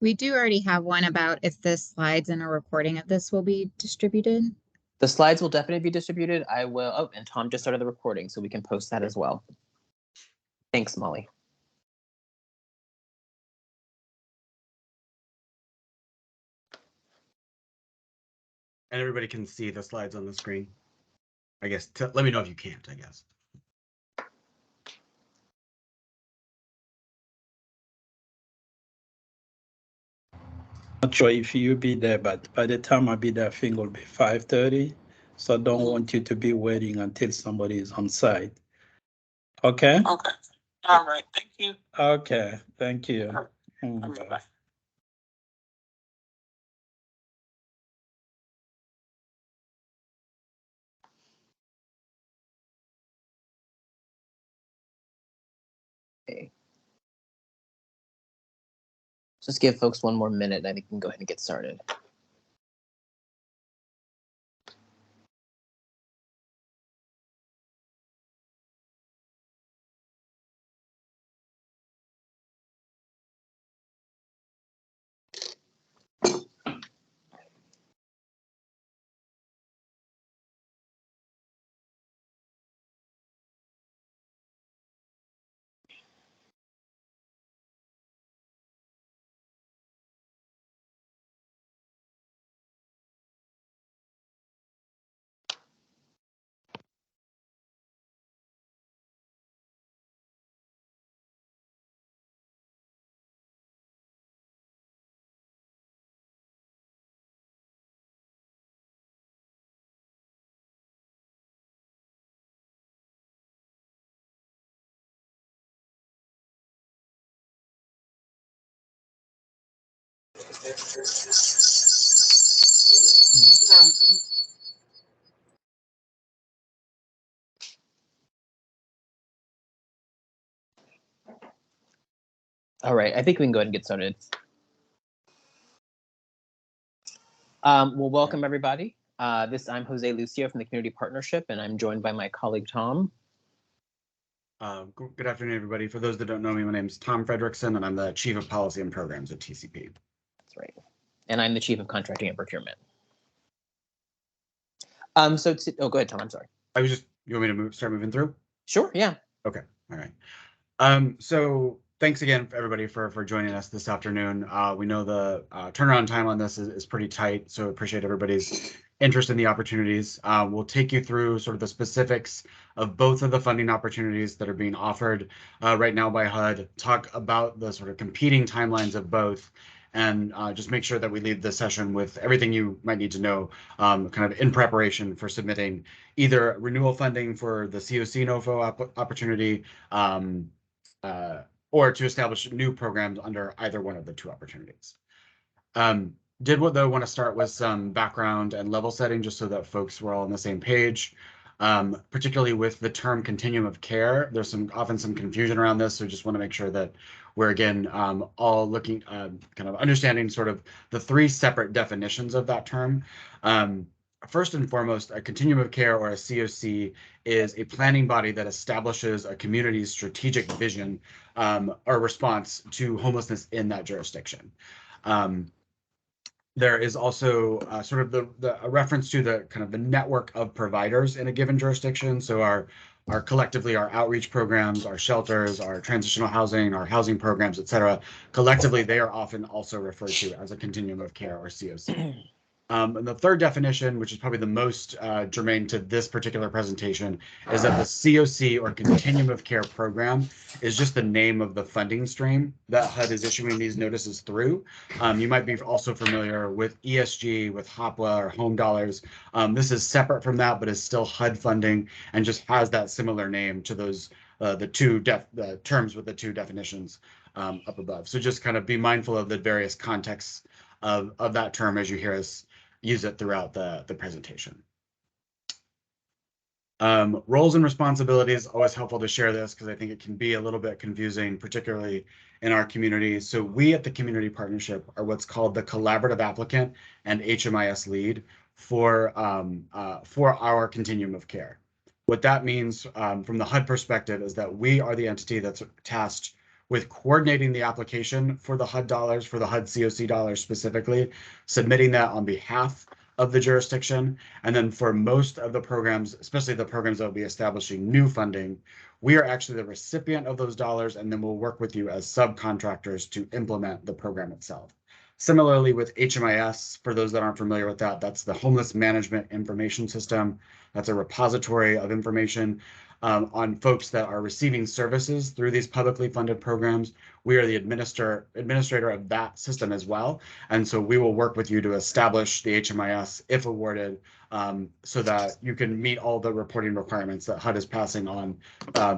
We do already have one about if the slides and a recording of this will be distributed. The slides will definitely be distributed. I will. Oh, and Tom just started the recording, so we can post that as well. Thanks, Molly. And everybody can see the slides on the screen. I guess, let me know if you can't, I guess. Not sure if you'll be there, but by the time I'll be there, I think it'll be 5:30. So I don't want you to be waiting until somebody is on site. Okay? Okay. All right. Thank you. Okay. Thank you. Bye. Okay. Just give folks one more minute, and I think we can go ahead and get started. All right, I think we can go ahead and get started. Well, welcome everybody. I'm Jose Lucio from the Community Partnership, and I'm joined by my colleague Tom. Good afternoon, everybody. For those that don't know me, my name is Tom Fredrickson, and I'm the Chief of Policy and Programs at TCP. That's right. And I'm the Chief of Contracting and Procurement. Go ahead, Tom. I'm sorry. You want me to start moving through? Sure. Yeah. Okay. All right. So thanks again, everybody, for joining us this afternoon. We know the turnaround time on this is pretty tight, so appreciate everybody's interest in the opportunities. We'll take you through sort of the specifics of both of the funding opportunities that are being offered right now by HUD, talk about the sort of competing timelines of both, and just make sure that we leave the session with everything you might need to know kind of in preparation for submitting either renewal funding for the COC NOFO opportunity or to establish new programs under either one of the two opportunities. Though want to start with some background and level setting just so that folks were all on the same page. Particularly with the term continuum of care, there's often some confusion around this, so just want to make sure that we're again all looking kind of understanding sort of the three separate definitions of that term. First and foremost, a continuum of care, or a COC, is a planning body that establishes a community's strategic vision or response to homelessness in that jurisdiction. There is also sort of a reference to the kind of the network of providers in a given jurisdiction. So our collectively our outreach programs, our shelters, our transitional housing, our housing programs, et cetera, collectively they are often also referred to as a continuum of care, or COC. And the third definition, which is probably the most germane to this particular presentation, is that the COC, or Continuum of Care Program, is just the name of the funding stream that HUD is issuing these notices through. You might be also familiar with ESG, with HOPWA or Home Dollars. This is separate from that, but is still HUD funding and just has that similar name to those the terms with the two definitions up above. So just kind of be mindful of the various contexts of that term as you hear us use it throughout the presentation. Roles and responsibilities, always helpful to share this because I think it can be a little bit confusing, particularly in our community. So we at the Community Partnership are what's called the collaborative applicant and HMIS lead for our continuum of care. What that means from the HUD perspective is that we are the entity that's tasked with coordinating the application for the HUD dollars, for the HUD COC dollars specifically, submitting that on behalf of the jurisdiction. And then for most of the programs, especially the programs that will be establishing new funding, we are actually the recipient of those dollars, and then we'll work with you as subcontractors to implement the program itself. Similarly with HMIS, for those that aren't familiar with that, that's the Homeless Management Information System. That's a repository of information on folks that are receiving services through these publicly funded programs. We are the administrator of that system as well. And so we will work with you to establish the HMIS if awarded, so that you can meet all the reporting requirements that HUD is passing on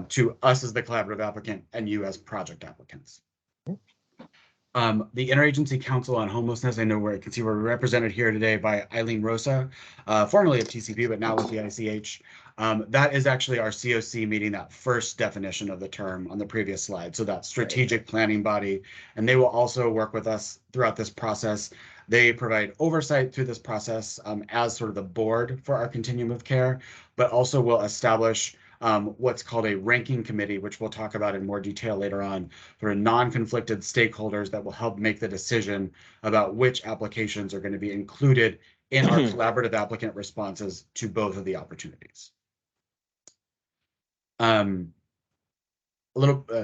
to us as the collaborative applicant and you as project applicants. The Interagency Council on Homelessness, I know where I can see we're represented here today by Eileen Rosa, formerly of TCP, but now with the ICH. That is actually our COC meeting that first definition of the term on the previous slide. So that strategic planning body, and they will also work with us throughout this process. They provide oversight through this process as sort of the board for our continuum of care, but also will establish what's called a ranking committee, which we'll talk about in more detail later on, for non-conflicted stakeholders that will help make the decision about which applications are going to be included in our collaborative applicant responses to both of the opportunities.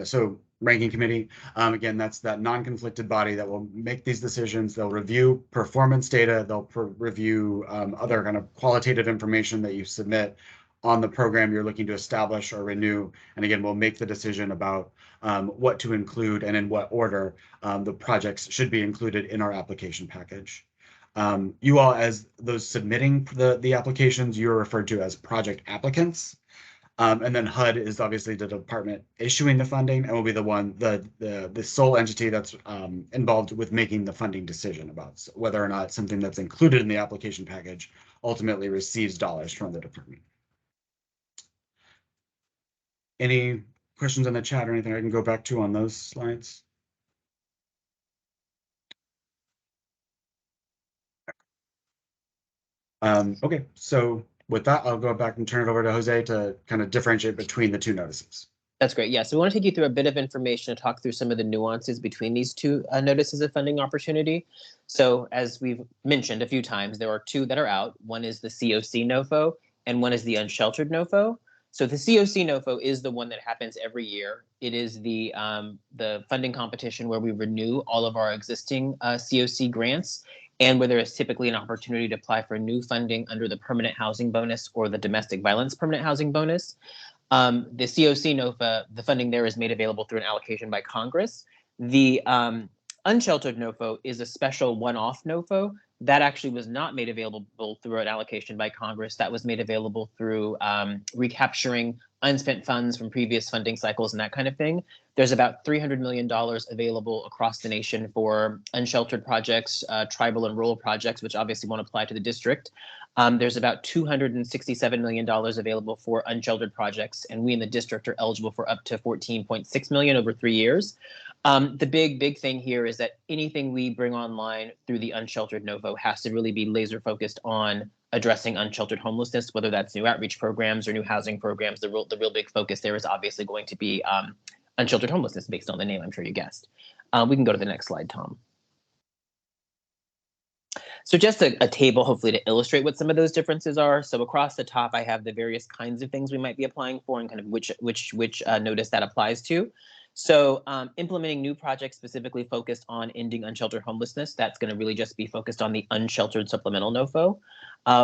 So ranking committee, again, that's that non-conflicted body that will make these decisions. They'll review performance data. They'll review other kind of qualitative information that you submit on the program you're looking to establish or renew. And again, we'll make the decision about what to include and in what order the projects should be included in our application package. You all, as those submitting the applications, you're referred to as project applicants. And then HUD is obviously the department issuing the funding and will be the sole entity that's involved with making the funding decision about whether or not something that's included in the application package ultimately receives dollars from the department. Any questions in the chat or anything I can go back to on those slides? Okay, so with that, I'll go back and turn it over to Jose to kind of differentiate between the two notices. That's great. Yeah, so we want to take you through a bit of information to talk through some of the nuances between these two notices of funding opportunity. So as we've mentioned a few times, there are two that are out. One is the COC NOFO and one is the unsheltered NOFO. So the COC NOFO is the one that happens every year. It is the funding competition where we renew all of our existing COC grants, and where there is typically an opportunity to apply for new funding under the permanent housing bonus or the domestic violence permanent housing bonus. The COC NOFA, the funding there is made available through an allocation by Congress. The unsheltered NOFO is a special one-off NOFO that actually was not made available through an allocation by Congress. That was made available through recapturing unspent funds from previous funding cycles and that kind of thing. There's about $300 million available across the nation for unsheltered projects, tribal and rural projects, which obviously won't apply to the district. There's about $267 million available for unsheltered projects, and we in the district are eligible for up to $14.6 million over 3 years. The big thing here is that anything we bring online through the unsheltered NOFO has to really be laser focused on addressing unsheltered homelessness, whether that's new outreach programs or new housing programs. The real big focus there is obviously going to be unsheltered homelessness, based on the name, I'm sure you guessed. We can go to the next slide, Tom. So just a table, hopefully, to illustrate what some of those differences are. So across the top, I have the various kinds of things we might be applying for and kind of which notice that applies to. So implementing new projects specifically focused on ending unsheltered homelessness, that's going to really just be focused on the unsheltered supplemental NOFO.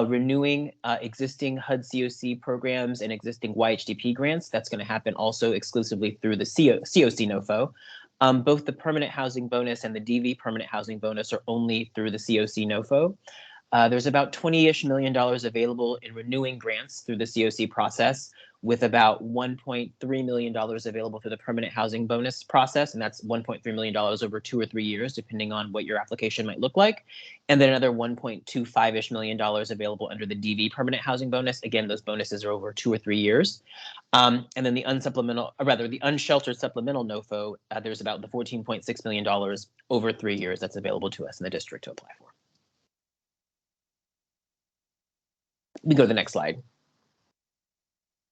Renewing existing HUD COC programs and existing YHDP grants, that's going to happen also exclusively through the COC NOFO. Both the permanent housing bonus and the DV permanent housing bonus are only through the COC NOFO. There's about $20-ish million available in renewing grants through the COC process, with about $1.3 million available through the permanent housing bonus process, and that's $1.3 million over 2 or 3 years, depending on what your application might look like. And then another $1.25-ish million available under the DV permanent housing bonus. Again, those bonuses are over 2 or 3 years. And then the unsheltered supplemental NOFO, there's about the $14.6 million over 3 years that's available to us in the district to apply for. We go to the next slide.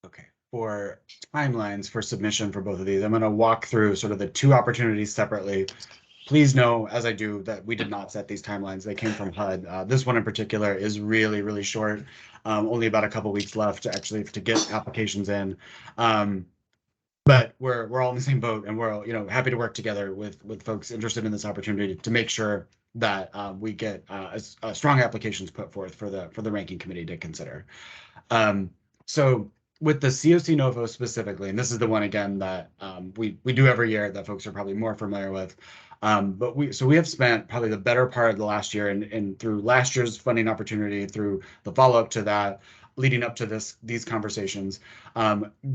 Okay. for timelines for submission for both of these. I'm going to walk through sort of the two opportunities separately. Please know, as I do, that we did not set these timelines. They came from HUD. This one in particular is really, really short. Only about a couple weeks left to get applications in. But we're all in the same boat, and we're all, happy to work together with folks interested in this opportunity to make sure that we get strong applications put forth for the ranking committee to consider. So with the COC NOFO specifically, and this is the one again that we do every year that folks are probably more familiar with. But we have spent probably the better part of the last year and through last year's funding opportunity, through the follow-up to that, leading up to these conversations,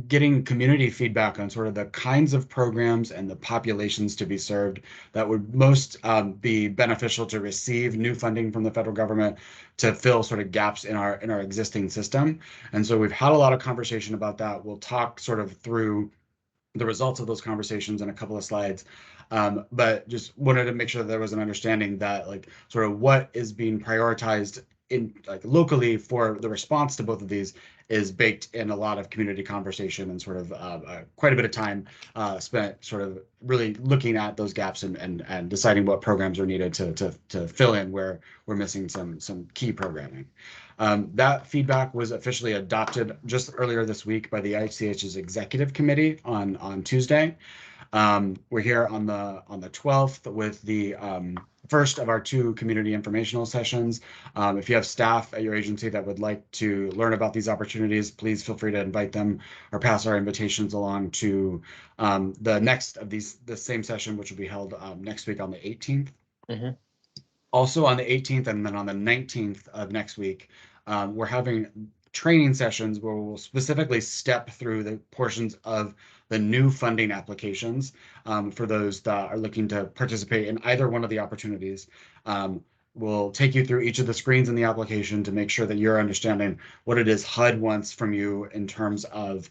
getting community feedback on sort of the kinds of programs and the populations to be served that would most be beneficial to receive new funding from the federal government to fill sort of gaps in our existing system. And so we've had a lot of conversation about that. We'll talk sort of through the results of those conversations in a couple of slides. But just wanted to make sure that there was an understanding that like sort of what is being prioritized in like locally for the response to both of these is baked in a lot of community conversation and sort of quite a bit of time spent sort of really looking at those gaps and deciding what programs are needed to fill in where we're missing some key programming. That feedback was officially adopted just earlier this week by the IHCH's executive committee on Tuesday. We're here on the 12th with the first of our two community informational sessions. If you have staff at your agency that would like to learn about these opportunities, please feel free to invite them or pass our invitations along to the next of the same session, which will be held next week on the 18th. Mm-hmm. Also on the 18th and then on the 19th of next week, we're having training sessions where we'll specifically step through the portions of the new funding applications for those that are looking to participate in either one of the opportunities. We'll take you through each of the screens in the application to make sure that you're understanding what it is HUD wants from you in terms of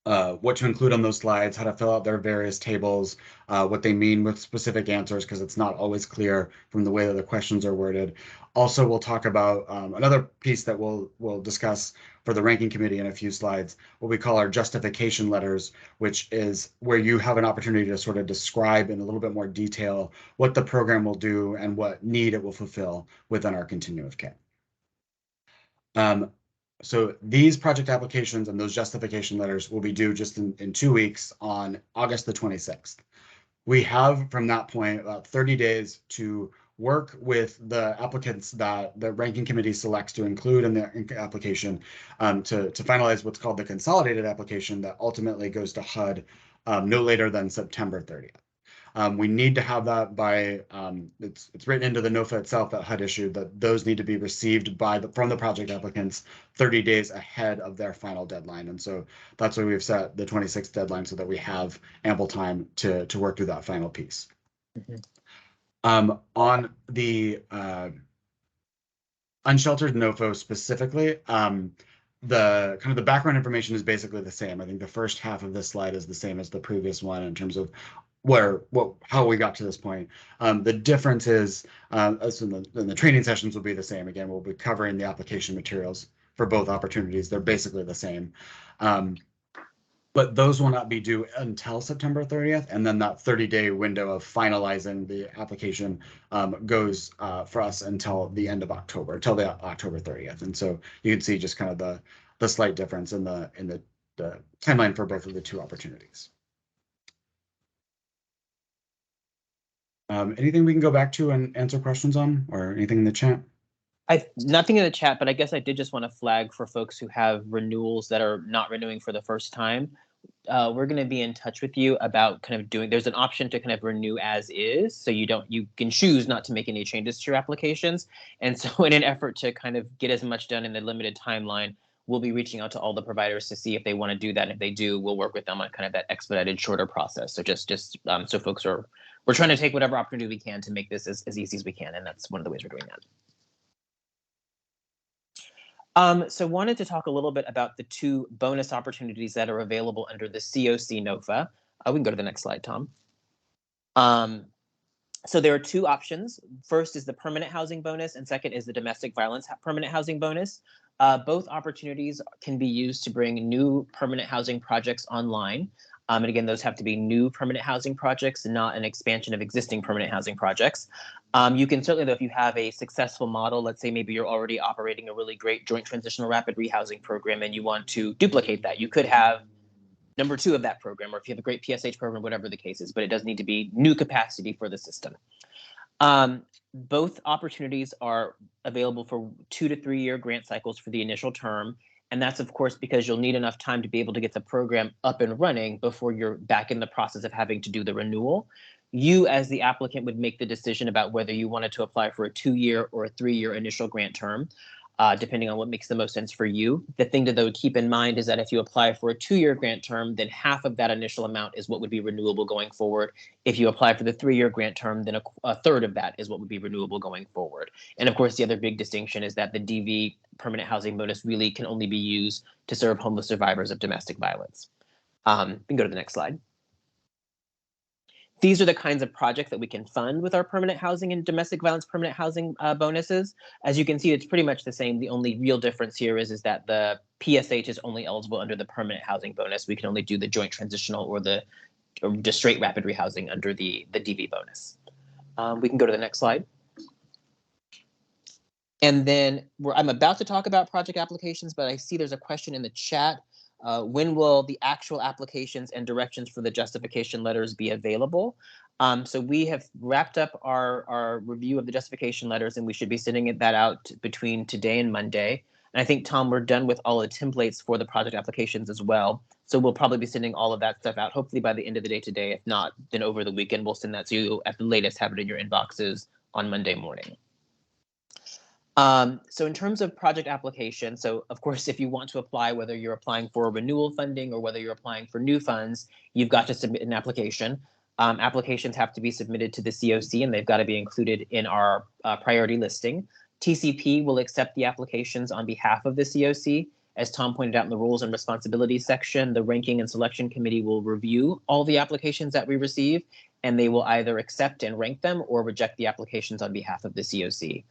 what to include on those slides, how to fill out their various tables, what they mean with specific answers, because it's not always clear from the way that the questions are worded. Also, we'll talk about another piece that we'll discuss for the ranking committee in a few slides, what we call our justification letters, which is where you have an opportunity to sort of describe in a little bit more detail what the program will do and what need it will fulfill within our continuum of care. So these project applications and those justification letters will be due just in 2 weeks on August the 26th. We have from that point about 30 days to work with the applicants that the ranking committee selects to include in the application to finalize what's called the consolidated application that ultimately goes to HUD no later than September 30th. We need to have that by, it's written into the NOFA itself that HUD issued that those need to be received from the project applicants 30 days ahead of their final deadline. And so that's why we've set the 26th deadline so that we have ample time to work through that final piece. Mm-hmm. On the unsheltered NOFO specifically, the kind of the background information is basically the same. I think the first half of this slide is the same as the previous one in terms of how we got to this point. The difference is, in the training sessions will be the same. Again, we'll be covering the application materials for both opportunities. They're basically the same. But those will not be due until September 30th. And then that 30-day window of finalizing the application goes for us until the end of October, until the October 30th. And so you can see just kind of the slight difference in the timeline for both of the two opportunities. Anything we can go back to and answer questions on, or anything in the chat? Nothing in the chat, but I guess I did just want to flag for folks who have renewals that are not renewing for the first time. We're going to be in touch with you about kind of there's an option to kind of renew as is. So you can choose not to make any changes to your applications. And so in an effort to kind of get as much done in the limited timeline, we'll be reaching out to all the providers to see if they want to do that. And if they do, we'll work with them on kind of that expedited, shorter process. So just so folks we're trying to take whatever opportunity we can to make this as easy as we can. And that's one of the ways we're doing that. So wanted to talk a little bit about the two bonus opportunities that are available under the COC NOFA. We can go to the next slide, Tom. So there are two options. First is the permanent housing bonus, and second is the domestic violence permanent housing bonus. Both opportunities can be used to bring new permanent housing projects online. And again, those have to be new permanent housing projects and not an expansion of existing permanent housing projects. You can certainly, though, if you have a successful model, let's say maybe you're already operating a really great joint transitional rapid rehousing program and you want to duplicate that, you could have number two of that program, or if you have a great PSH program, whatever the case is, but it does need to be new capacity for the system. Both opportunities are available for 2 to 3 year grant cycles for the initial term. And that's, of course, because you'll need enough time to be able to get the program up and running before you're back in the process of having to do the renewal. You, as the applicant, would make the decision about whether you wanted to apply for a 2-year or a 3-year initial grant term. Depending on what makes the most sense for you. The thing to though keep in mind is that if you apply for a 2-year grant term, then half of that initial amount is what would be renewable going forward. If you apply for the 3-year grant term, then a third of that is what would be renewable going forward. And of course, the other big distinction is that the DV permanent housing bonus really can only be used to serve homeless survivors of domestic violence. We can go to the next slide. These are the kinds of projects that we can fund with our permanent housing and domestic violence permanent housing bonuses. As you can see, it's pretty much the same. The only real difference here is that the PSH is only eligible under the permanent housing bonus. We can only do the joint transitional or just straight rapid rehousing under the DV bonus. We can go to the next slide. And then I'm about to talk about project applications, but I see there's a question in the chat. When will the actual applications and directions for the justification letters be available? So we have wrapped up our review of the justification letters, and we should be sending that out between today and Monday. And I think, Tom, we're done with all the templates for the project applications as well. So we'll probably be sending all of that stuff out, hopefully by the end of the day today. If not, then over the weekend, we'll send that to you at the latest, have it in your inboxes on Monday morning. So in terms of project application, so of course, if you want to apply, whether you're applying for renewal funding or whether you're applying for new funds, you've got to submit an application. Applications have to be submitted to the COC and they've got to be included in our priority listing. TCP will accept the applications on behalf of the COC. As Tom pointed out in the roles and responsibilities section, the ranking and selection committee will review all the applications that we receive, and they will either accept and rank them or reject the applications on behalf of the COC.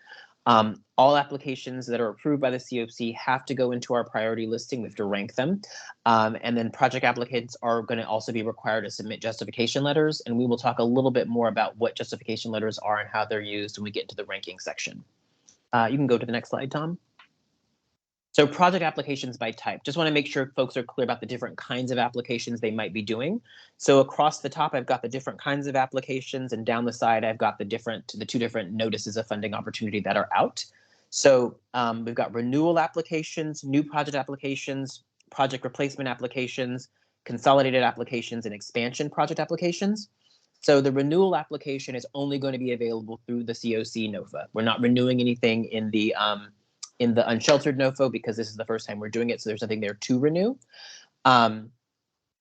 All applications that are approved by the COC have to go into our priority listing. We have to rank them. And then project applicants are going to also be required to submit justification letters. And we will talk a little bit more about what justification letters are and how they're used when we get into the ranking section. You can go to the next slide, Tom. So project applications by type. Just want to make sure folks are clear about the different kinds of applications they might be doing. So across the top, I've got the different kinds of applications, and down the side, I've got the 2 different notices of funding opportunity that are out. So we've got renewal applications, new project applications, project replacement applications, consolidated applications, and expansion project applications. So the renewal application is only going to be available through the COC NOFA. We're not renewing anything in the unsheltered NOFO because this is the first time we're doing it, so there's nothing there to renew.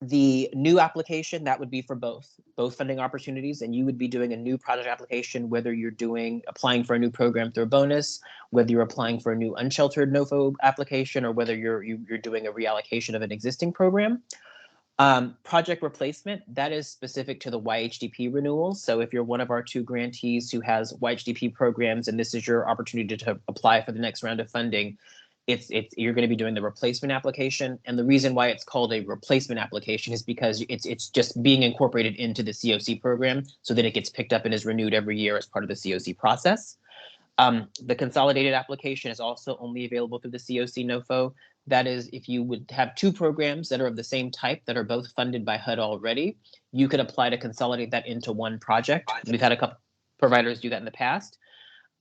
The new application, that would be for both funding opportunities, and you would be doing a new project application, whether you're applying for a new program through a bonus, whether you're applying for a new unsheltered NOFO application, or whether you're doing a reallocation of an existing program. Project replacement, that is specific to the YHDP renewals. So if you're one of our 2 grantees who has YHDP programs and this is your opportunity to apply for the next round of funding, you're going to be doing the replacement application. And the reason why it's called a replacement application is because it's just being incorporated into the COC program so that it gets picked up and is renewed every year as part of the COC process. The consolidated application is also only available through the COC NOFO. That is, if you would have 2 programs that are of the same type that are both funded by HUD already, you could apply to consolidate that into one project. We've had a couple providers do that in the past.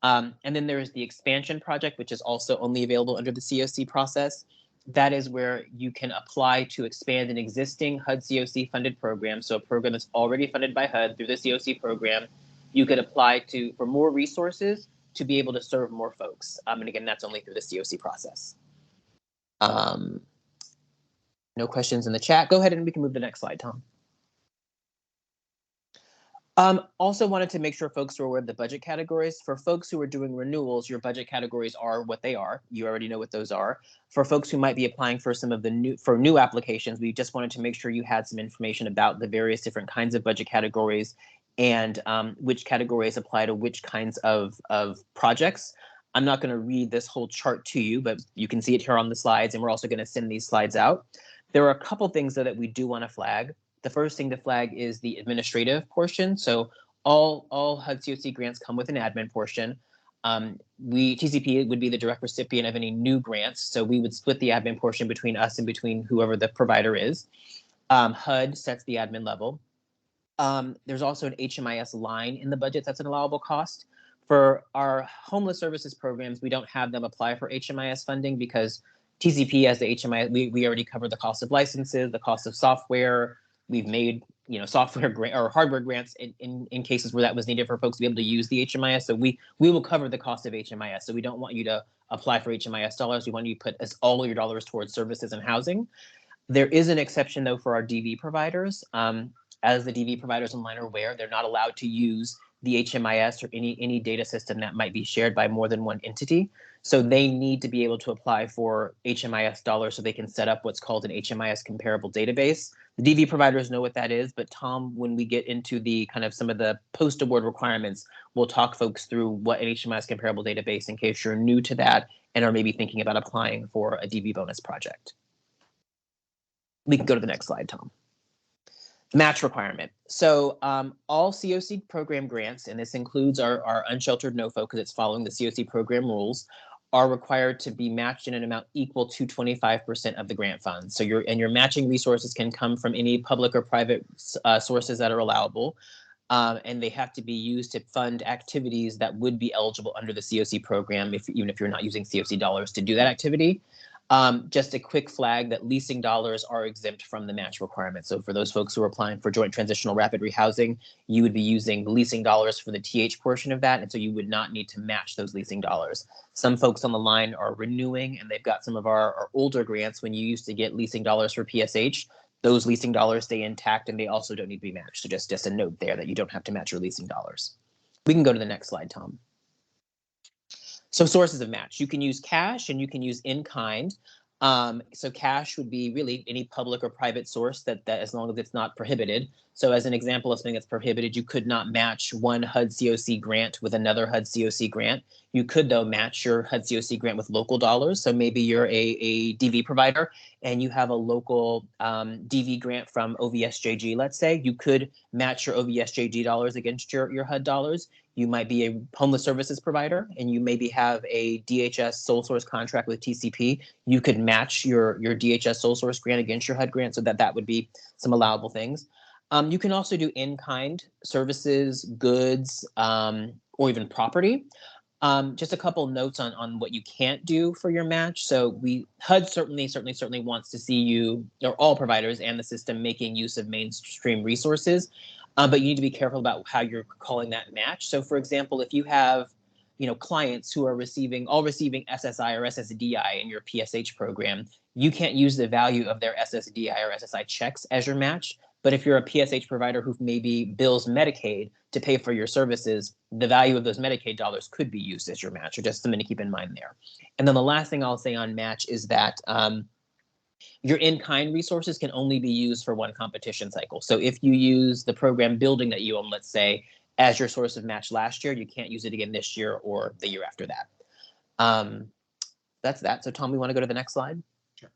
And then there is the expansion project, which is also only available under the COC process. That is where you can apply to expand an existing HUD COC funded program. So a program that's already funded by HUD through the COC program, you could apply for more resources to be able to serve more folks. And again, that's only through the COC process. No questions in the chat. Go ahead and we can move to the next slide, Tom. Also wanted to make sure folks are aware of the budget categories. For folks who are doing renewals, your budget categories are what they are. You already know what those are. For folks who might be applying for some of the new applications, we just wanted to make sure you had some information about the various different kinds of budget categories and which categories apply to which kinds of projects. I'm not going to read this whole chart to you, but you can see it here on the slides, and we're also going to send these slides out. There are a couple things though that we do want to flag. The first thing to flag is the administrative portion. So all HUD COC grants come with an admin portion. TCP would be the direct recipient of any new grants, so we would split the admin portion between us and between whoever the provider is. HUD sets the admin level. There's also an HMIS line in the budget that's an allowable cost. For our homeless services programs, we don't have them apply for HMIS funding because TCP as the HMIS, we already cover the cost of licenses, the cost of software. We've made software grant or hardware grants in cases where that was needed for folks to be able to use the HMIS. So we will cover the cost of HMIS. So we don't want you to apply for HMIS dollars. We want you to put all your dollars towards services and housing. There is an exception though for our DV providers. As the DV providers online are aware, they're not allowed to use the HMIS or any data system that might be shared by more than one entity. So they need to be able to apply for HMIS dollars so they can set up what's called an HMIS comparable database. The DV providers know what that is, but Tom, when we get into the kind of some of the post-award requirements, we'll talk folks through what an HMIS comparable database in case you're new to that and are maybe thinking about applying for a DV bonus project. We can go to the next slide, Tom. Match requirement. So all COC program grants, and this includes our unsheltered NOFO because it's following the COC program rules, are required to be matched in an amount equal to 25% of the grant funds. So your matching resources can come from any public or private sources that are allowable. And they have to be used to fund activities that would be eligible under the COC program, even if you're not using COC dollars to do that activity. Just a quick flag that leasing dollars are exempt from the match requirement. So for those folks who are applying for joint transitional rapid rehousing, you would be using leasing dollars for the TH portion of that. And so you would not need to match those leasing dollars. Some folks on the line are renewing and they've got some of our older grants when you used to get leasing dollars for PSH. Those leasing dollars stay intact and they also don't need to be matched. So just a note there that you don't have to match your leasing dollars. We can go to the next slide, Tom. So sources of match, you can use cash and you can use in kind. So cash would be really any public or private source that as long as it's not prohibited. So as an example of something that's prohibited, you could not match one HUD COC grant with another HUD COC grant. You could though match your HUD COC grant with local dollars. So maybe you're a DV provider and you have a local DV grant from OVSJG, let's say. You could match your OVSJG dollars against your HUD dollars. You might be a homeless services provider and you maybe have a DHS sole source contract with TCP. You could match your DHS sole source grant against your HUD grant so that would be some allowable things. You can also do in-kind services, goods, or even property. Just a couple notes on what you can't do for your match. So HUD certainly wants to see you, or all providers and the system, making use of mainstream resources. But you need to be careful about how you're calling that match. So for example, if you have clients who are receiving SSI or SSDI in your PSH program, you can't use the value of their SSDI or SSI checks as your match. But if you're a PSH provider who maybe bills Medicaid to pay for your services, the value of those Medicaid dollars could be used as your match, or just something to keep in mind there. And then the last thing I'll say on match is that your in-kind resources can only be used for one competition cycle. So if you use the program building that you own, let's say, as your source of match last year, you can't use it again this year or the year after that. That's that. So Tom, we want to go to the next slide? Sure.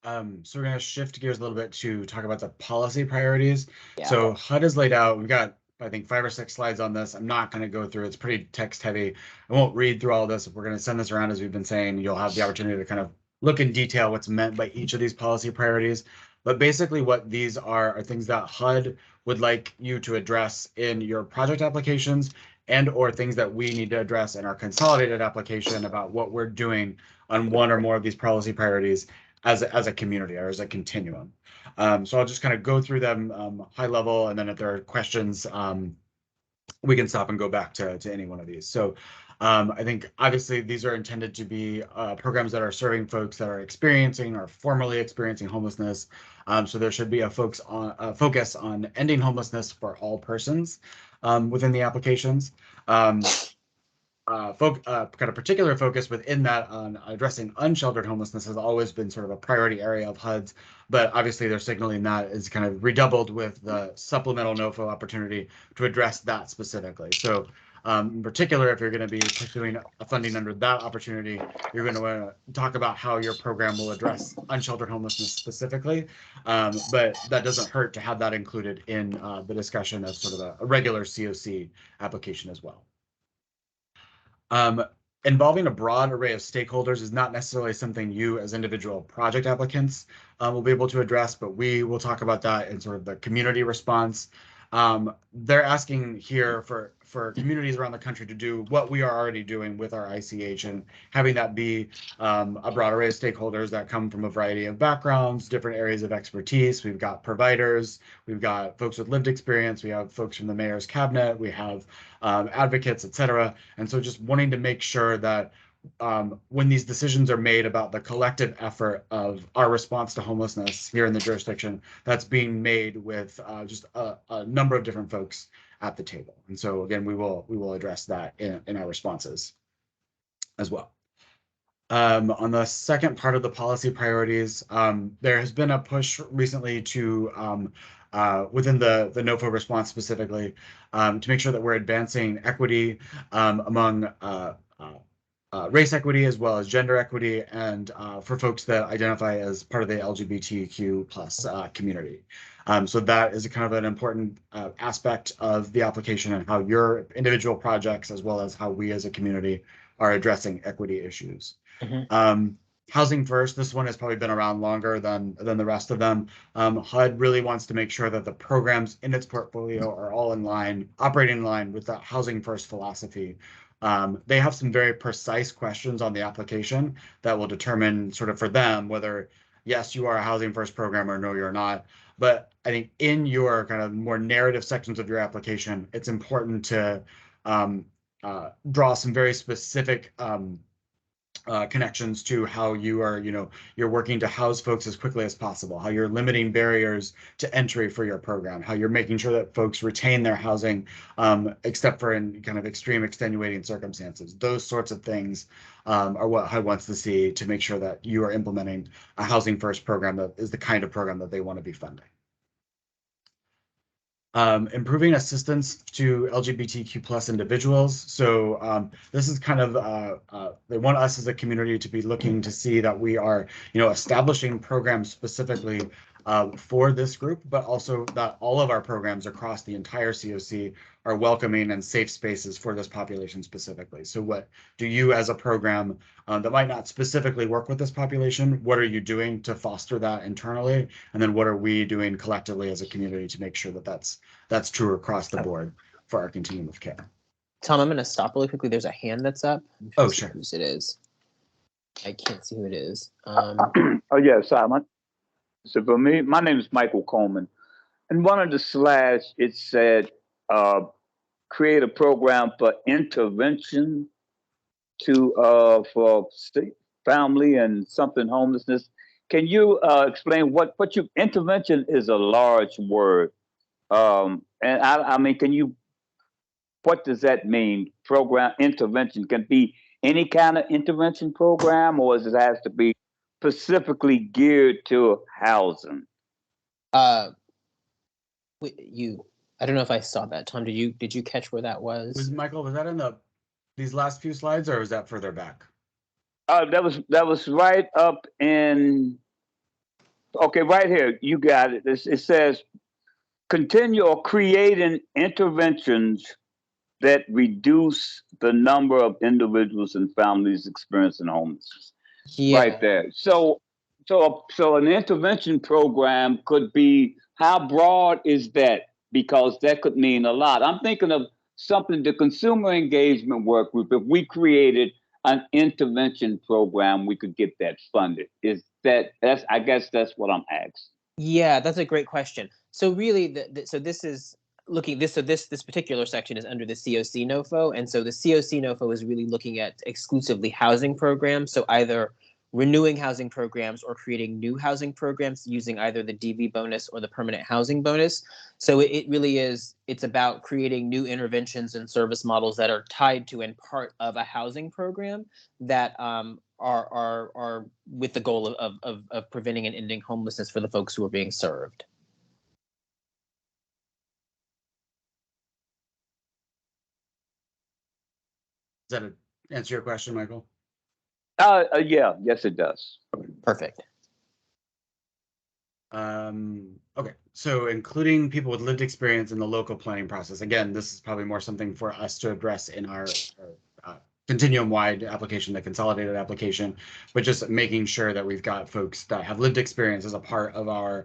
So we're going to shift gears a little bit to talk about the policy priorities. Yeah. So HUD is laid out. We've got, I think, 5 or 6 slides on this. I'm not going to go through. It's pretty text heavy. I won't read through all this. If we're going to send this around, as we've been saying, you'll have the opportunity to kind of look in detail what's meant by each of these policy priorities. But basically what these are things that HUD would like you to address in your project applications and or things that we need to address in our consolidated application about what we're doing on one or more of these policy priorities as a community or as a continuum. So I'll just kind of go through them high level, and then if there are questions, we can stop and go back to any one of these. So I think obviously these are intended to be programs that are serving folks that are experiencing or formerly experiencing homelessness. So there should be a focus on ending homelessness for all persons within the applications. kind of particular focus within that on addressing unsheltered homelessness has always been sort of a priority area of HUD's, but obviously they're signaling that is kind of redoubled with the supplemental NOFO opportunity to address that specifically. So in particular, if you're going to be pursuing a funding under that opportunity, you're going to want to talk about how your program will address unsheltered homelessness specifically. But that doesn't hurt to have that included in the discussion of sort of a regular COC application as well. Involving a broad array of stakeholders is not necessarily something you as individual project applicants will be able to address, but we will talk about that in sort of the community response. They're asking here for communities around the country to do what we are already doing with our ICH and having that be a broad array of stakeholders that come from a variety of backgrounds, different areas of expertise. We've got providers, we've got folks with lived experience, we have folks from the mayor's cabinet, we have advocates, et cetera. And so just wanting to make sure that when these decisions are made about the collective effort of our response to homelessness here in the jurisdiction, that's being made with just a number of different folks at the table. And so again, we will address that in our responses as well. On the second part of the policy priorities, there has been a push recently to within the NOFO response specifically to make sure that we're advancing equity among race equity as well as gender equity and for folks that identify as part of the LGBTQ plus community. So that is a kind of an important aspect of the application and how your individual projects as well as how we as a community are addressing equity issues. Housing First, this one has probably been around longer than the rest of them. HUD really wants to make sure that the programs in its portfolio are all in line, operating in line with the Housing First philosophy. They have some very precise questions on the application that will determine sort of for them whether, yes, you are a Housing First program or no, you're not. But I think in your kind of more narrative sections of your application, it's important to draw some very specific connections to how you are, you're working to house folks as quickly as possible, how you're limiting barriers to entry for your program, how you're making sure that folks retain their housing, except for in kind of extreme extenuating circumstances. Those sorts of things are what HUD wants to see to make sure that you are implementing a Housing First program that is the kind of program that they want to be funding. Improving assistance to LGBTQ plus individuals. So this is kind of, they want us as a community to be looking to see that we are, establishing programs specifically for this group, but also that all of our programs across the entire COC are welcoming and safe spaces for this population specifically. So what do you as a program that might not specifically work with this population, what are you doing to foster that internally? And then what are we doing collectively as a community to make sure that that's true across the board for our continuum of care? Tom, I'm going to stop really quickly. There's a hand that's up. Oh, sure. Whose it is. I can't see who it is. Oh, yeah, Simon. So for me, my name is Michael Coleman. And one of the slides, it said, create a program for intervention for family and something homelessness. Can you explain what intervention is a large word. And I mean, what does that mean? Program intervention can be any kind of intervention program, or does it have to be specifically geared to housing? I don't know if I saw that. Tom, did you catch where that was? Michael, was that in these last few slides, or was that further back? That was right up in. Okay, right here, you got it. It says continue or creating interventions that reduce the number of individuals and families experiencing homelessness. Yeah. Right there. So an intervention program could be, how broad is that? Because that could mean a lot. I'm thinking of something, the consumer engagement work group. If we created an intervention program, we could get that funded. I guess that's what I'm asking. Yeah, that's a great question. So really, so this is looking this particular section is under the COC NOFO, and so the COC NOFO is really looking at exclusively housing programs. So either renewing housing programs or creating new housing programs using either the DV bonus or the permanent housing bonus. So it really is, it's about creating new interventions and service models that are tied to and part of a housing program that are with the goal of preventing and ending homelessness for the folks who are being served. Does that answer your question, Michael? Yeah, yes, it does. Perfect. Okay, so including people with lived experience in the local planning process. Again, this is probably more something for us to address in our continuum-wide application, the consolidated application, but just making sure that we've got folks that have lived experience as a part of our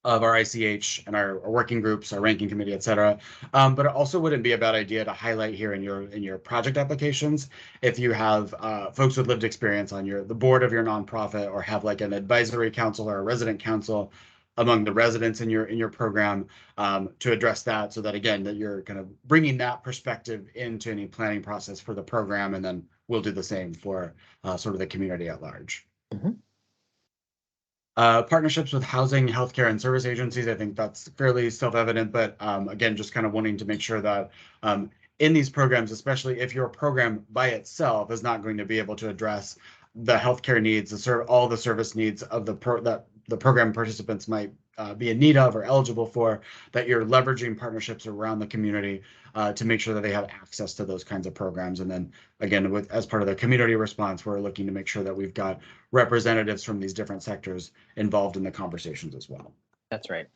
ICH and our working groups, our ranking committee, et cetera. But it also wouldn't be a bad idea to highlight here in your project applications if you have folks with lived experience on the board of your nonprofit, or have like an advisory council or a resident council among the residents in your program, to address that, so that again that you're kind of bringing that perspective into any planning process for the program, and then we'll do the same for sort of the community at large. Mm-hmm. Partnerships with housing, healthcare, and service agencies. I think that's fairly self-evident, but again, just kind of wanting to make sure that in these programs, especially if your program by itself is not going to be able to address the healthcare needs, all the service needs of that the program participants might be in need of or eligible for, that you're leveraging partnerships around the community to make sure that they have access to those kinds of programs. And then again, as part of the community response, we're looking to make sure that we've got representatives from these different sectors involved in the conversations as well. That's right.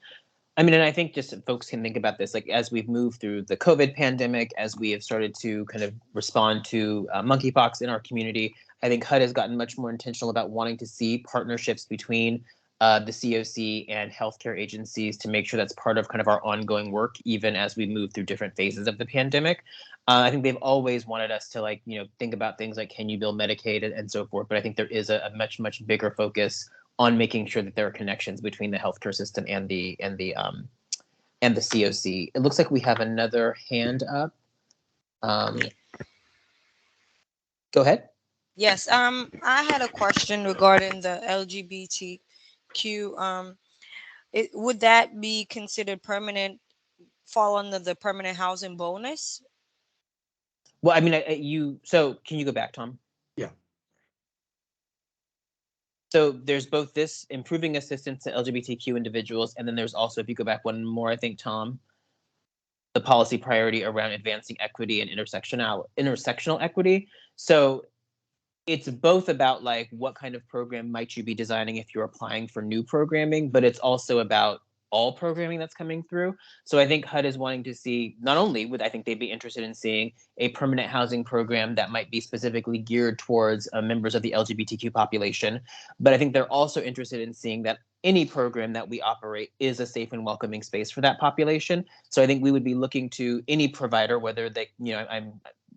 I mean, and I think just folks can think about this, like as we've moved through the COVID pandemic, as we have started to kind of respond to monkeypox in our community, I think HUD has gotten much more intentional about wanting to see partnerships between the COC and healthcare agencies to make sure that's part of kind of our ongoing work, even as we move through different phases of the pandemic. I think they've always wanted us to think about things like, can you bill Medicaid and so forth. But I think there is a much, much bigger focus on making sure that there are connections between the healthcare system and the COC. It looks like we have another hand up. Go ahead. Yes, I had a question regarding the LGBTQ. Would that be considered permanent, fall under the permanent housing bonus? Well, I mean, so can you go back, Tom? Yeah. So there's both this improving assistance to LGBTQ individuals, and then there's also, if you go back one more, I think, Tom, the policy priority around advancing equity and intersectional equity. So it's both about like what kind of program might you be designing if you're applying for new programming, but it's also about all programming that's coming through. So I think HUD is wanting to see, not only would I think they'd be interested in seeing a permanent housing program that might be specifically geared towards members of the LGBTQ population, but I think they're also interested in seeing that any program that we operate is a safe and welcoming space for that population. So I think we would be looking to any provider, whether they,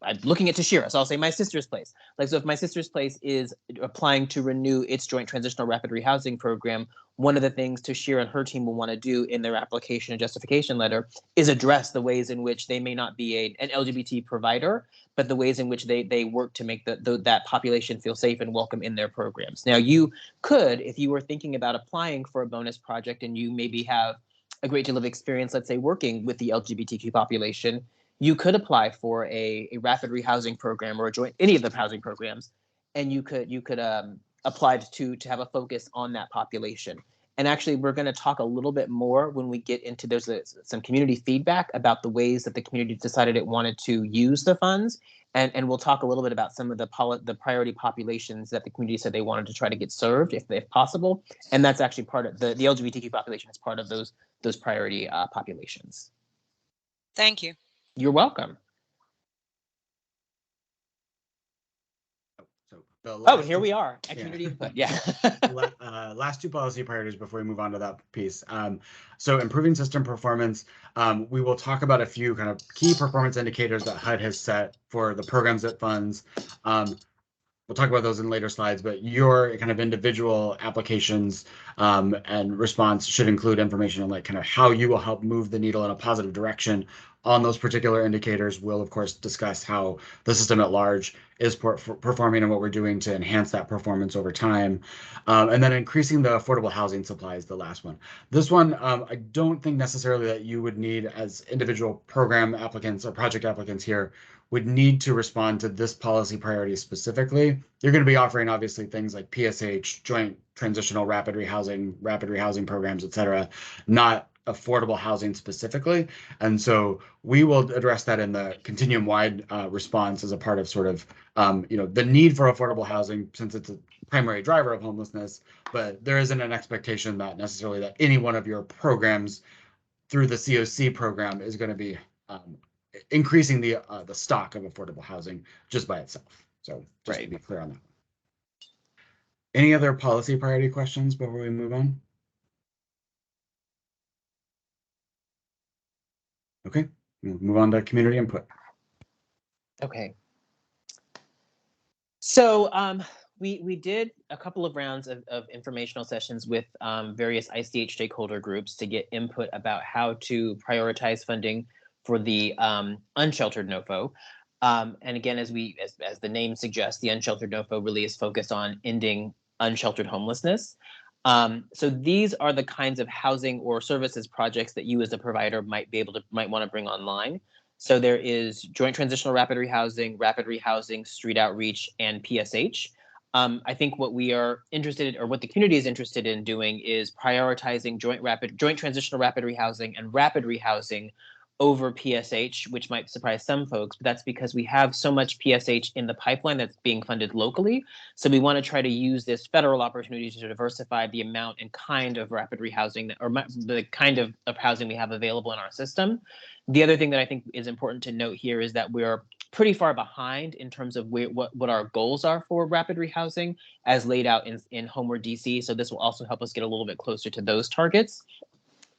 I'm looking at Tashira, so I'll say my sister's place. So if my sister's place is applying to renew its joint transitional rapid rehousing program, one of the things Tashira and her team will want to do in their application and justification letter is address the ways in which they may not be an LGBT provider, but the ways in which they work to make that population feel safe and welcome in their programs. Now, you could, if you were thinking about applying for a bonus project and you maybe have a great deal of experience, let's say, working with the LGBTQ population, you could apply for a rapid rehousing program or any of the housing programs, and you could apply to have a focus on that population. And actually, we're going to talk a little bit more when we get into some community feedback about the ways that the community decided it wanted to use the funds, and we'll talk a little bit about some of the priority populations that the community said they wanted to try to get served if possible, and that's actually part of the LGBTQ population is part of those priority populations. Thank you. You're welcome. Here we are at community input. Yeah. Last two policy priorities before we move on to that piece. So improving system performance. We will talk about a few kind of key performance indicators that HUD has set for the programs it funds. we'll talk about those in later slides, but your kind of individual applications and response should include information on like kind of how you will help move the needle in a positive direction on those particular indicators. We'll of course discuss how the system at large is performing and what we're doing to enhance that performance over time. And then increasing the affordable housing supply is the last one. This one, I don't think necessarily that you would need as individual program applicants or project applicants here would need to respond to this policy priority specifically. You're going to be offering obviously things like PSH, joint transitional rapid rehousing programs, et cetera, not affordable housing specifically. And so we will address that in the continuum wide response as a part of sort of, the need for affordable housing since it's a primary driver of homelessness, but there isn't an expectation that necessarily that any one of your programs through the COC program is going to be increasing the stock of affordable housing just by itself. So just to be clear on that. Any other policy priority questions before we move on? Okay, we'll move on to community input. Okay. So we did a couple of rounds of informational sessions with various ICH stakeholder groups to get input about how to prioritize funding for the unsheltered NOFO. And again, as the name suggests, the unsheltered NOFO really is focused on ending unsheltered homelessness. So these are the kinds of housing or services projects that you as a provider might want to bring online. So there is joint transitional rapid rehousing, street outreach, and PSH. I think what we are interested in, or what the community is interested in doing, is prioritizing joint transitional rapid rehousing and rapid rehousing over PSH, which might surprise some folks, but that's because we have so much PSH in the pipeline that's being funded locally. So we want to try to use this federal opportunity to diversify the amount and kind of rapid rehousing or the kind of housing we have available in our system. The other thing that I think is important to note here is that we're pretty far behind in terms of what our goals are for rapid rehousing as laid out in Homeward DC. So this will also help us get a little bit closer to those targets.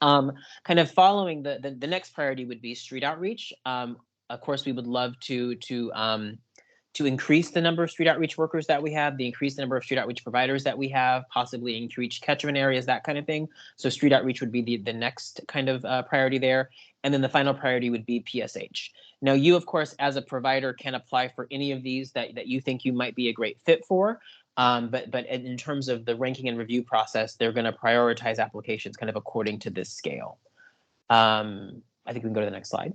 Kind of following the next priority would be street outreach. Of course, we would love to increase the number of street outreach workers that we have, increase the number of street outreach providers that we have, possibly increase catchment areas, that kind of thing. So street outreach would be the next kind of priority there. And then the final priority would be PSH. Now, you, of course, as a provider can apply for any of these that you think you might be a great fit for. But in terms of the ranking and review process, they're going to prioritize applications kind of according to this scale. I think we can go to the next slide.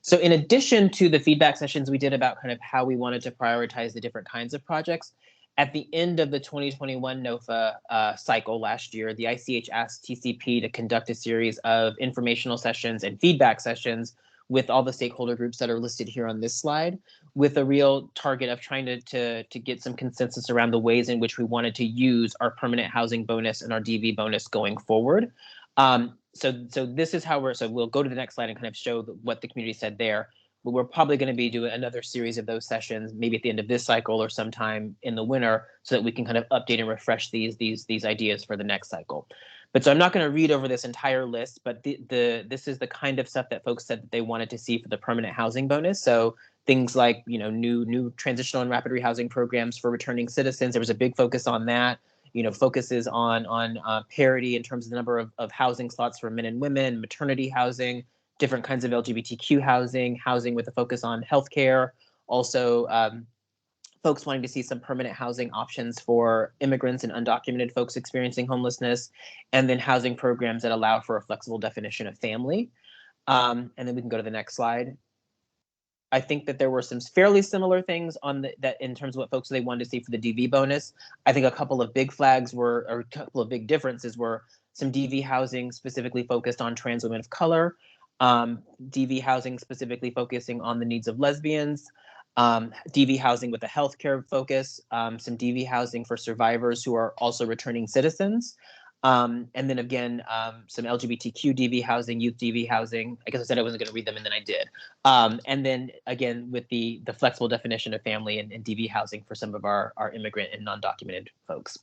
So in addition to the feedback sessions we did about kind of how we wanted to prioritize the different kinds of projects, at the end of the 2021 NOFA cycle last year, the ICH asked TCP to conduct a series of informational sessions and feedback sessions with all the stakeholder groups that are listed here on this slide, with a real target of trying to get some consensus around the ways in which we wanted to use our permanent housing bonus and our DV bonus going forward. So this is how so we'll go to the next slide and kind of show what the community said there. But we're probably going to be doing another series of those sessions, maybe at the end of this cycle or sometime in the winter, so that we can kind of update and refresh these ideas for the next cycle. But so I'm not going to read over this entire list, but this is the kind of stuff that folks said that they wanted to see for the permanent housing bonus. So things like, new transitional and rapid rehousing programs for returning citizens. There was a big focus on that. Focuses on parity in terms of the number of housing slots for men and women, maternity housing, different kinds of LGBTQ housing with a focus on healthcare. Also, folks wanting to see some permanent housing options for immigrants and undocumented folks experiencing homelessness, and then housing programs that allow for a flexible definition of family. And then we can go to the next slide. I think that there were some fairly similar things on that in terms of what folks they wanted to see for the DV bonus. I think a couple of big flags or a couple of big differences were some DV housing specifically focused on trans women of color, DV housing specifically focusing on the needs of lesbians, DV housing with a healthcare focus, some DV housing for survivors who are also returning citizens. And then again, some LGBTQ DV housing, youth DV housing. I guess I said I wasn't going to read them, and then I did. And then again, with the flexible definition of family and DV housing for some of our immigrant and non-documented folks.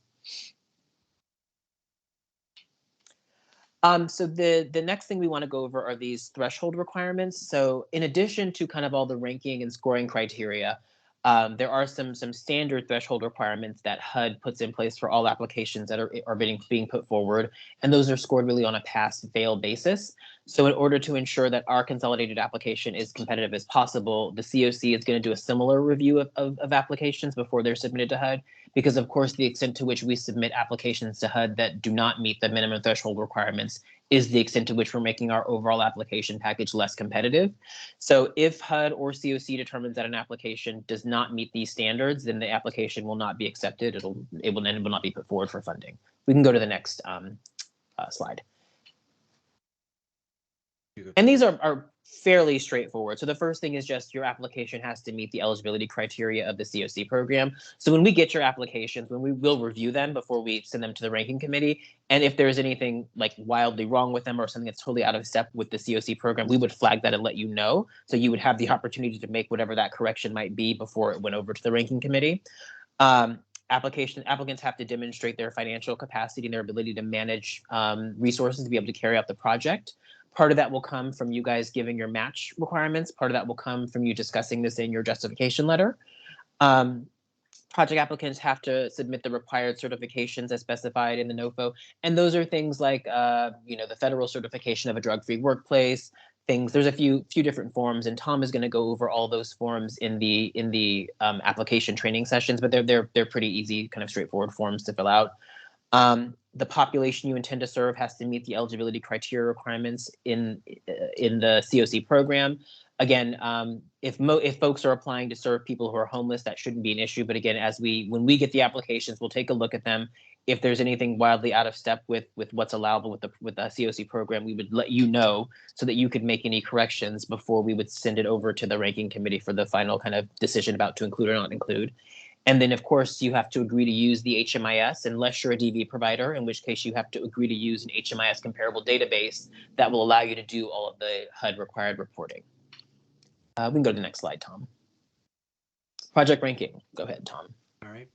So the next thing we want to go over are these threshold requirements. So in addition to kind of all the ranking and scoring criteria, There are some standard threshold requirements that HUD puts in place for all applications that are being put forward, and those are scored really on a pass-fail basis. So in order to ensure that our consolidated application is competitive as possible, the COC is going to do a similar review of applications before they're submitted to HUD, because of course the extent to which we submit applications to HUD that do not meet the minimum threshold requirements is the extent to which we're making our overall application package less competitive. So if HUD or COC determines that an application does not meet these standards, then the application will not be accepted. It will not be put forward for funding. We can go to the next slide. And these are fairly straightforward. So the first thing is just your application has to meet the eligibility criteria of the COC program. So when we get your applications, when we will review them before we send them to the ranking committee, and if there's anything like wildly wrong with them or something that's totally out of step with the COC program, we would flag that and let you know. So you would have the opportunity to make whatever that correction might be before it went over to the ranking committee. Applicants have to demonstrate their financial capacity and their ability to manage resources to be able to carry out the project. Part of that will come from you guys giving your match requirements. Part of that will come from you discussing this in your justification letter. Project applicants have to submit the required certifications as specified in the NOFO. And those are things like, the federal certification of a drug-free workplace, things. There's a few different forms, and Tom is going to go over all those forms in the application training sessions, but they're pretty easy, kind of straightforward forms to fill out. The population you intend to serve has to meet the eligibility criteria requirements in the COC program. Again, if folks are applying to serve people who are homeless, that shouldn't be an issue. But again, when we get the applications, we'll take a look at them. If there's anything wildly out of step with what's allowable with the COC program, we would let you know so that you could make any corrections before we would send it over to the ranking committee for the final kind of decision about to include or not include. And then, of course, you have to agree to use the HMIS unless you're a DV provider, in which case you have to agree to use an HMIS comparable database that will allow you to do all of the HUD required reporting. We can go to the next slide, Tom. Project ranking. Go ahead, Tom. All right.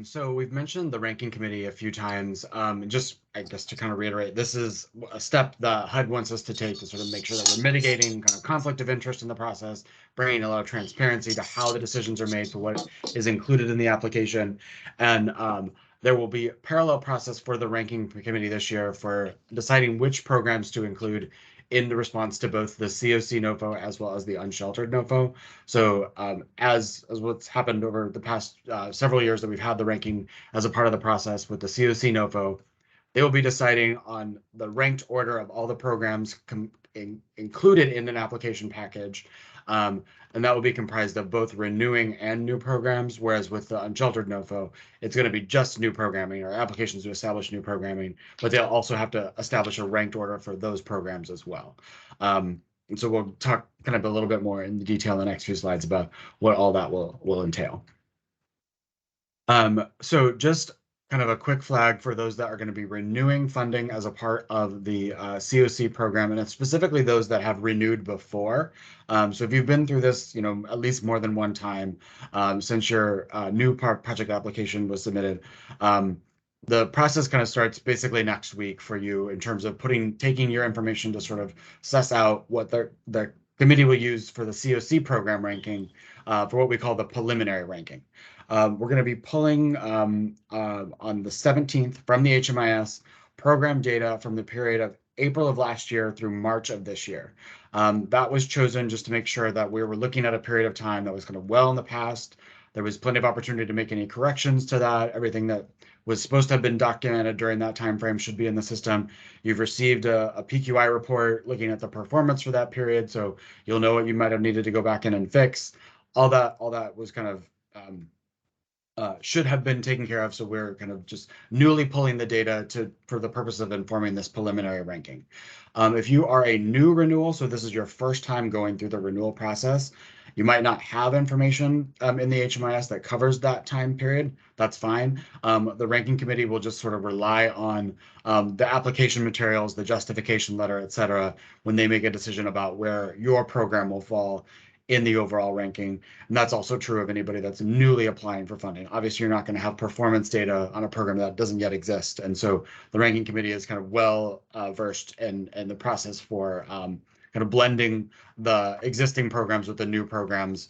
So we've mentioned the ranking committee a few times. Just, I guess, to kind of reiterate, this is a step that HUD wants us to take to sort of make sure that we're mitigating kind of conflict of interest in the process, bringing a lot of transparency to how the decisions are made, to what is included in the application. And there will be a parallel process for the ranking committee this year for deciding which programs to include in the response to both the COC NOFO as well as the unsheltered NOFO. So as what's happened over the past several years that we've had the ranking as a part of the process with the COC NOFO, they will be deciding on the ranked order of all the programs included in an application package. And that will be comprised of both renewing and new programs, whereas with the unsheltered NOFO, it's going to be just new programming or applications to establish new programming, but they'll also have to establish a ranked order for those programs as well. And so we'll talk kind of a little bit more in detail in the next few slides about what all that will entail. So just kind of a quick flag for those that are going to be renewing funding as a part of the COC program, and it's specifically those that have renewed before. So if you've been through this, at least more than one time since your new project application was submitted, the process kind of starts basically next week for you in terms of taking your information to sort of suss out what the committee will use for the COC program ranking for what we call the preliminary ranking. We're going to be pulling on the 17th from the HMIS program data from the period of April of last year through March of this year. That was chosen just to make sure that we were looking at a period of time that was kind of well in the past. There was plenty of opportunity to make any corrections to that. Everything that was supposed to have been documented during that time frame should be in the system. You've received a PQI report looking at the performance for that period, so you'll know what you might have needed to go back in and fix. All that was kind of should have been taken care of, so we're kind of just newly pulling the data for the purpose of informing this preliminary ranking. If you are a new renewal, so this is your first time going through the renewal process, you might not have information in the HMIS that covers that time period. That's fine. The ranking committee will just sort of rely on the application materials, the justification letter, et cetera, when they make a decision about where your program will fall in the overall ranking. And that's also true of anybody that's newly applying for funding. Obviously, you're not going to have performance data on a program that doesn't yet exist. And so the ranking committee is kind of well versed in the process for kind of blending the existing programs with the new programs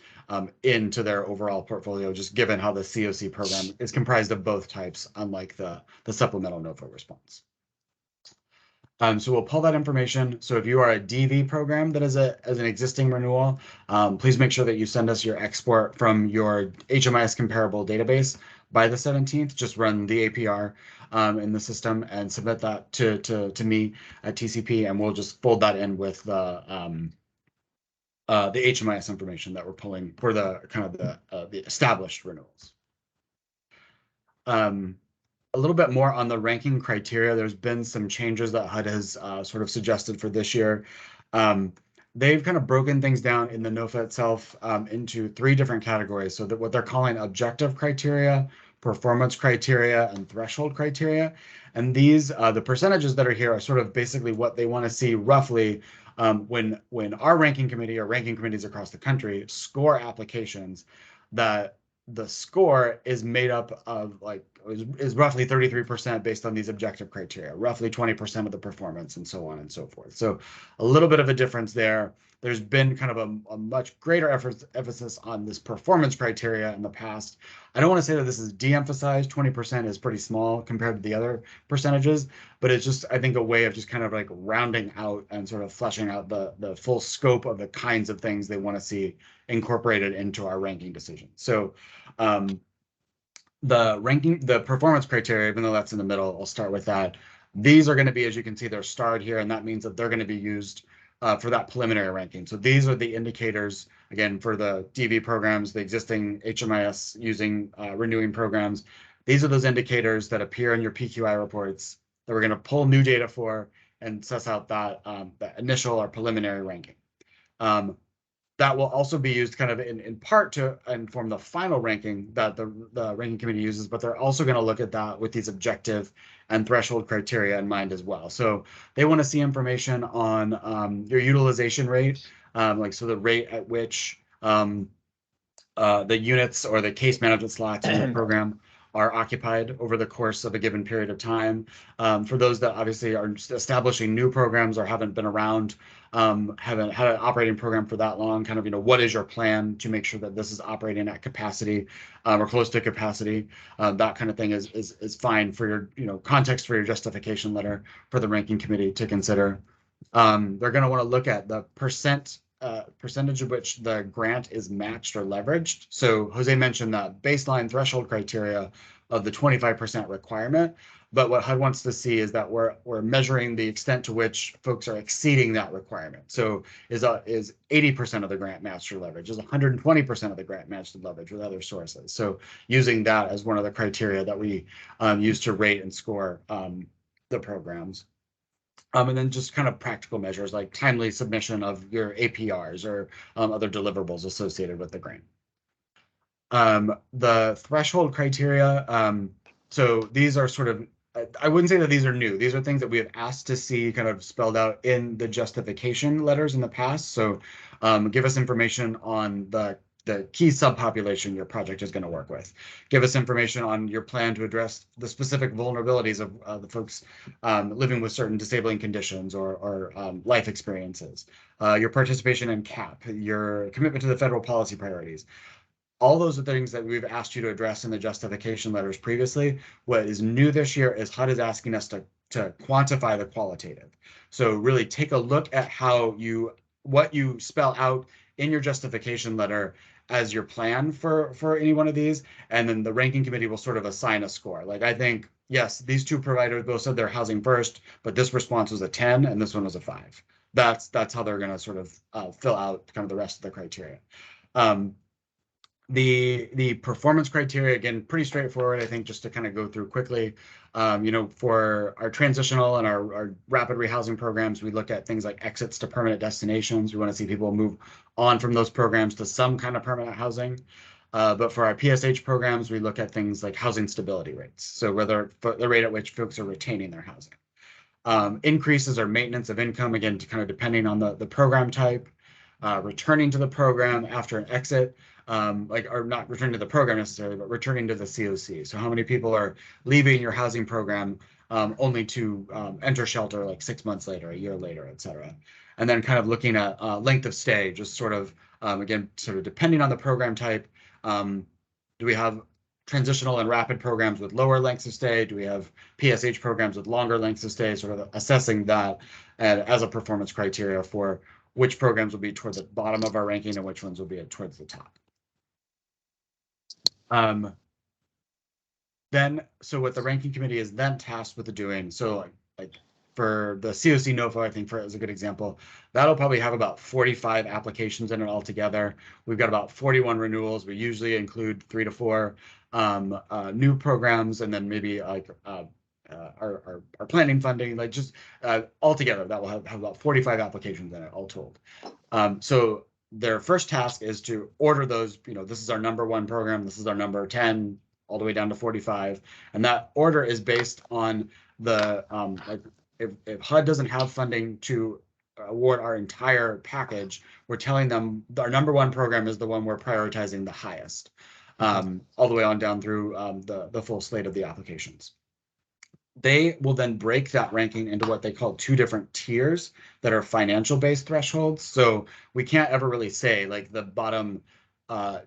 into their overall portfolio, just given how the COC program is comprised of both types, unlike the supplemental NOFO response. So we'll pull that information. So if you are a DV program that is as an existing renewal, please make sure that you send us your export from your HMIS comparable database by the 17th. Just run the APR in the system and submit that to me at TCP, and we'll just fold that in with the HMIS information that we're pulling for the kind of the established renewals. A little bit more on the ranking criteria. There's been some changes that HUD has sort of suggested for this year. They've kind of broken things down in the NOFA itself into 3 different categories. So that what they're calling objective criteria, performance criteria, and threshold criteria. And these, the percentages that are here are sort of basically what they want to see roughly when our ranking committee or ranking committees across the country score applications, that the score is made up of is roughly 33% based on these objective criteria, roughly 20% of the performance, and so on and so forth. So a little bit of a difference there. There's been kind of a much greater emphasis on this performance criteria in the past. I don't want to say that this is de-emphasized. 20% is pretty small compared to the other percentages, but it's just, I think, a way of just kind of like rounding out and sort of fleshing out the full scope of the kinds of things they want to see incorporated into our ranking decision. So the performance criteria, even though that's in the middle, I'll start with that. These are going to be, as you can see, they're starred here, and that means that they're going to be used for that preliminary ranking. So these are the indicators, again, for the DV programs, the existing HMIS using renewing programs. These are those indicators that appear in your PQI reports that we're going to pull new data for and suss out that initial or preliminary ranking. That will also be used kind of in part to inform the final ranking that the ranking committee uses, but they're also going to look at that with these objective and threshold criteria in mind as well. So they want to see information on your utilization rate, so the rate at which the units or the case management slots in the program are occupied over the course of a given period of time. For those that obviously are establishing new programs or haven't been around, haven't had an operating program for that long, kind of, what is your plan to make sure that this is operating at capacity or close to capacity? That kind of thing is fine for your, context for your justification letter for the ranking committee to consider. They're going to want to look at the percentage of which the grant is matched or leveraged. So Jose mentioned that baseline threshold criteria of the 25% requirement, but what HUD wants to see is that we're measuring the extent to which folks are exceeding that requirement. So is 80% of the grant matched or leveraged? Is 120% of the grant matched and leveraged with other sources? So using that as one of the criteria that we use to rate and score the programs. And then just kind of practical measures like timely submission of your APRs or other deliverables associated with the grant. The threshold criteria, so these are sort of, I wouldn't say that these are new. These are things that we have asked to see kind of spelled out in the justification letters in the past. So give us information on the key subpopulation your project is going to work with. Give us information on your plan to address the specific vulnerabilities of the folks living with certain disabling conditions or life experiences. Your participation in CAP, your commitment to the federal policy priorities. All those are things that we've asked you to address in the justification letters previously. What is new this year is HUD is asking us to quantify the qualitative. So really take a look at what you spell out in your justification letter as your plan for any one of these, and then the ranking committee will sort of assign a score. Like, I think, yes, these two providers both said they're housing first, but this response was a 10 and this one was a 5. That's how they're going to sort of fill out kind of the rest of the criteria. The performance criteria, again, pretty straightforward, I think, just to kind of go through quickly. For our transitional and our rapid rehousing programs, we look at things like exits to permanent destinations. We want to see people move on from those programs to some kind of permanent housing. But for our PSH programs, we look at things like housing stability rates. So whether the rate at which folks are retaining their housing. Increases or maintenance of income, again, kind of depending on the program type. Returning to the program after an exit, or not returning to the program necessarily, but returning to the COC. So how many people are leaving your housing program only to enter shelter like 6 months later, a year later, et cetera. And then kind of looking at length of stay, just sort of, again, sort of depending on the program type, do we have transitional and rapid programs with lower lengths of stay? Do we have PSH programs with longer lengths of stay? Sort of assessing that and as a performance criteria for which programs will be towards the bottom of our ranking and which ones will be towards the top. So what the ranking committee is then tasked with doing, so like for the COC NOFO, I think for as a good example, that'll probably have about 45 applications in it altogether. We've got about 41 renewals. We usually include 3 to 4 new programs, and then maybe like our planning funding, like just altogether that will have about 45 applications in it all told. So their first task is to order those, this is our number 1 program, this is our number 10, all the way down to 45. And that order is based on the, like if HUD doesn't have funding to award our entire package, we're telling them our number 1 program is the one we're prioritizing the highest, all the way on down through the full slate of the applications. They will then break that ranking into what they call 2 different tiers that are financial based thresholds. So we can't ever really say like the bottom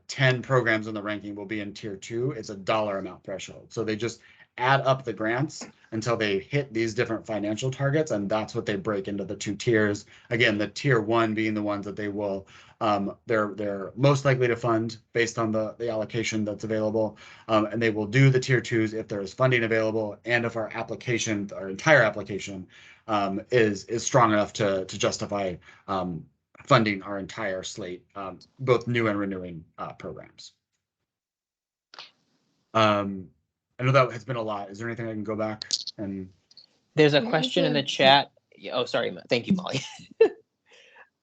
10 programs in the ranking will be in tier 2. It's a dollar amount threshold. So they just add up the grants until they hit these different financial targets, and that's what they break into the 2 tiers. Again, the tier 1 being the ones that they will they're most likely to fund based on the allocation that's available, and they will do the tier 2s if there is funding available and if our application, our entire application, is strong enough to justify funding our entire slate, both new and renewing programs. I know that has been a lot. Is there anything I can go back and? There's a question in the chat. Oh, sorry. Thank you, Molly.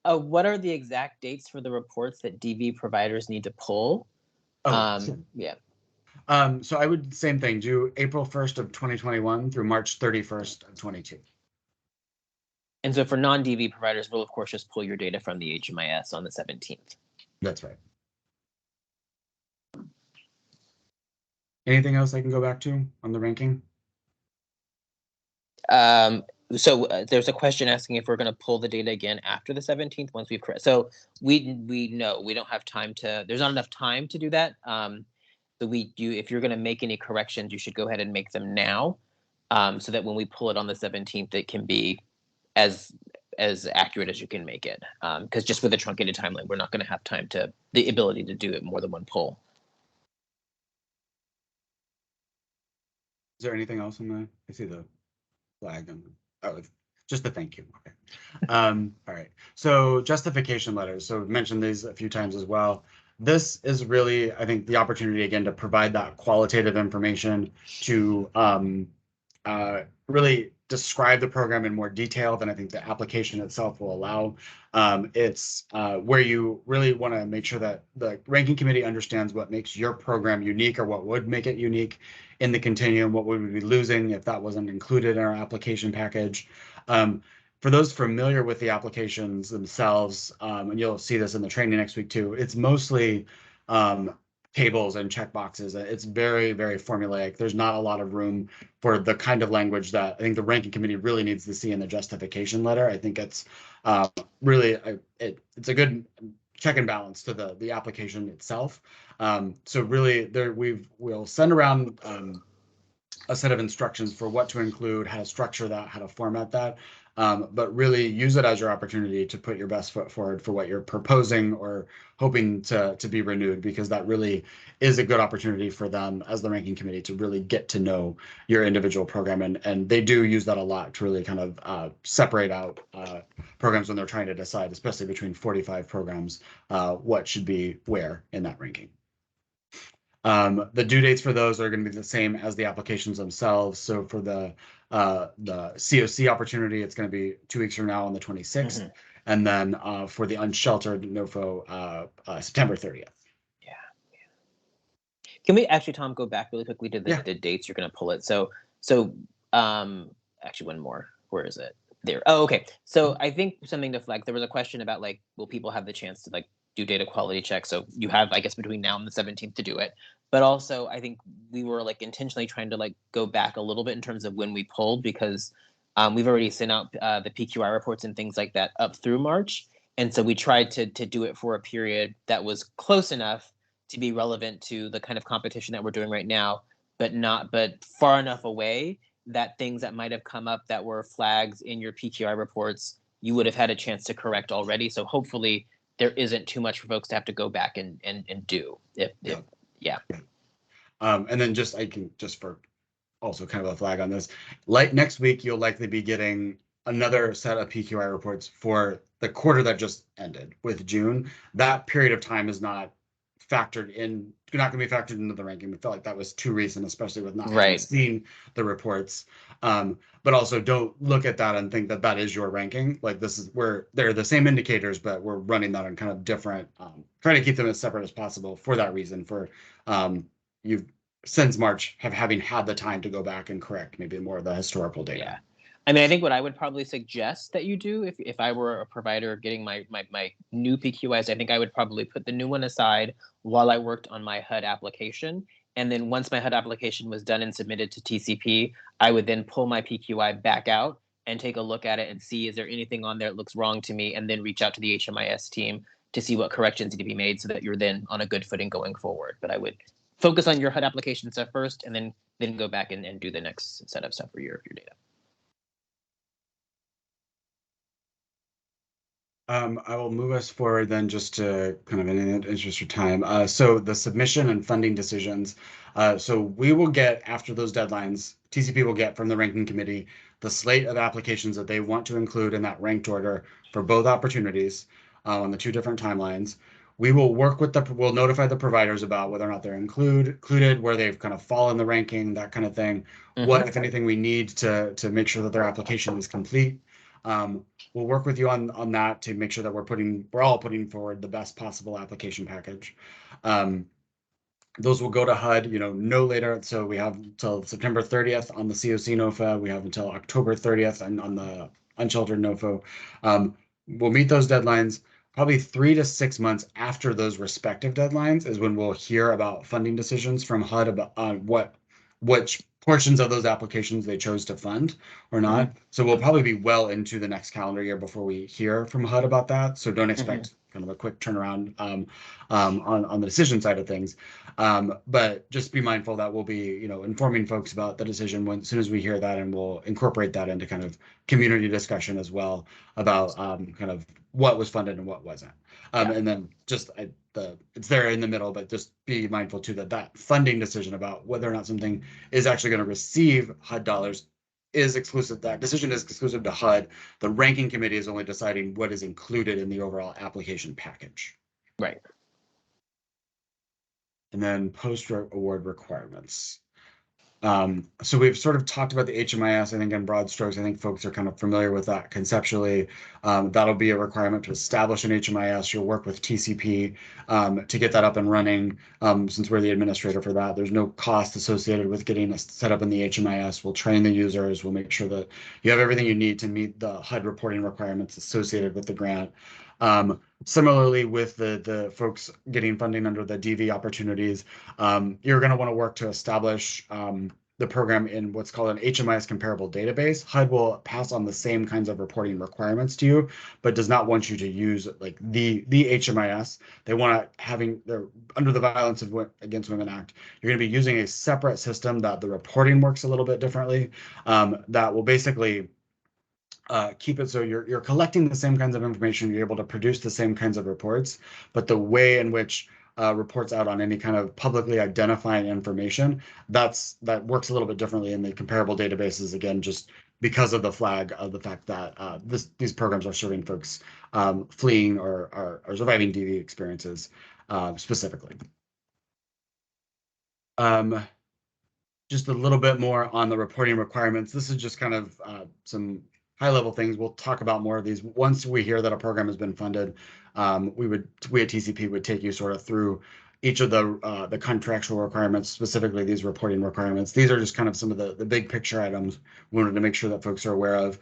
What are the exact dates for the reports that DV providers need to pull? Sure. Yeah. So I would, same thing, do April 1st of 2021 through March 31st of 22. And so for non-DV providers, we'll of course just pull your data from the HMIS on the 17th. That's right. Anything else I can go back to on the ranking? So there's a question asking if we're going to pull the data again after the 17th once we've correct. So we know we don't have time to. There's not enough time to do that. So if you're going to make any corrections, you should go ahead and make them now, so that when we pull it on the 17th, it can be as accurate as you can make it. Because just with a truncated timeline, we're not going to have time to the ability to do it more than one pull. Is there anything else in the? I see the flag and just the thank you. Okay. All right. So justification letters. So we've mentioned these a few times as well. This is really, I think, the opportunity again to provide that qualitative information to really describe the program in more detail than I think the application itself will allow. It's where you really want to make sure that the ranking committee understands what makes your program unique or what would make it unique in the continuum, what would we be losing if that wasn't included in our application package. For those familiar with the applications themselves, and you'll see this in the training next week too, it's mostly tables and checkboxes. It's very, very formulaic. There's not a lot of room for the kind of language that I think the ranking committee really needs to see in the justification letter. I think it's really, it's a good check and balance to the application itself. So really we'll send around a set of instructions for what to include, how to structure that, how to format that. But really use it as your opportunity to put your best foot forward for what you're proposing or hoping to be renewed, because that really is a good opportunity for them as the ranking committee to really get to know your individual program. And they do use that a lot to really kind of separate out programs when they're trying to decide, especially between 45 programs, what should be where in that ranking. The due dates for those are going to be the same as the applications themselves. So for the COC opportunity, it's going to be 2 weeks from now on the 26th. Mm-hmm. And then for the unsheltered NOFO, September 30th. Yeah. Can we actually, Tom, go back really quickly to the dates you're going to pull it? So actually one more. Where is it? There. Oh, okay. So I think something to flag, there was a question about like, will people have the chance to like do data quality checks. So you have, I guess, between now and the 17th to do it. But also, I think we were like intentionally trying to like go back a little bit in terms of when we pulled, because we've already sent out the PQI reports and things like that up through March. And so we tried to do it for a period that was close enough to be relevant to the kind of competition that we're doing right now, but far enough away that things that might have come up that were flags in your PQI reports, you would have had a chance to correct already. So hopefully there isn't too much for folks to have to go back and do. Yeah. And then just for also kind of a flag on this, like next week you'll likely be getting another set of PQI reports for the quarter that just ended with June. That period of time is not factored in, not going to be factored into the ranking. We felt like that was too recent, especially with not having Right. seen the reports. But also don't look at that and think that that is your ranking. Like this is where they're the same indicators, but we're running that on kind of different, trying to keep them as separate as possible for that reason. For you've since March having had the time to go back and correct maybe more of the historical data. Yeah. I mean, I think what I would probably suggest that you do if I were a provider getting my new PQIs, I think I would probably put the new one aside while I worked on my HUD application. And then once my HUD application was done and submitted to TCP, I would then pull my PQI back out and take a look at it and see, is there anything on there that looks wrong to me? And then reach out to the HMIS team to see what corrections need to be made so that you're then on a good footing going forward. But I would focus on your HUD application stuff first, and then go back and do the next set of stuff for your data. I will move us forward then just to kind of in the interest of time. So the submission and funding decisions. So we will get, after those deadlines, TCP will get from the ranking committee the slate of applications that they want to include in that ranked order for both opportunities on the two different timelines. We will work with we'll notify the providers about whether or not they're included, where they've kind of fallen the ranking, that kind of thing. What, if anything, we need to make sure that their application is complete. We'll work with you on that to make sure that we're all putting forward the best possible application package. Those will go to HUD, no later. So we have until September 30th on the COC NOFA. We have until October 30th on the unsheltered NOFO. We'll meet those deadlines. Probably 3 to 6 months after those respective deadlines is when we'll hear about funding decisions from HUD about which portions of those applications they chose to fund or not. So we'll probably be well into the next calendar year before we hear from HUD about that. So don't expect kind of a quick turnaround on the decision side of things. But just be mindful that we'll be, informing folks about the decision as soon as we hear that, and we'll incorporate that into kind of community discussion as well about kind of what was funded and what wasn't. And then just it's there in the middle, but just be mindful too that funding decision about whether or not something is actually going to receive HUD dollars is exclusive. That decision is exclusive to HUD. The ranking committee is only deciding what is included in the overall application package. Right. And then post-award requirements. So we've sort of talked about the HMIS, I think, in broad strokes. I think folks are kind of familiar with that conceptually. That'll be a requirement to establish an HMIS. You'll work with TCP to get that up and running. Since we're the administrator for that, there's no cost associated with getting us set up in the HMIS. We'll train the users. We'll make sure that you have everything you need to meet the HUD reporting requirements associated with the grant. Similarly, with the folks getting funding under the DV opportunities, you're going to want to work to establish the program in what's called an HMIS comparable database. HUD will pass on the same kinds of reporting requirements to you, but does not want you to use like the HMIS. They want they're under the Violence Against Women Act. You're going to be using a separate system that the reporting works a little bit differently. That will basically keep it so you're collecting the same kinds of information, you're able to produce the same kinds of reports, but the way in which reports out on any kind of publicly identifying information, that works a little bit differently in the comparable databases, again, just because of the flag of the fact that these programs are serving folks fleeing or surviving DV experiences specifically. Just a little bit more on the reporting requirements. This is just kind of some high-level things. We'll talk about more of these once we hear that a program has been funded. We at TCP would take you sort of through each of the contractual requirements, specifically these reporting requirements. These are just kind of some of the big picture items we wanted to make sure that folks are aware of.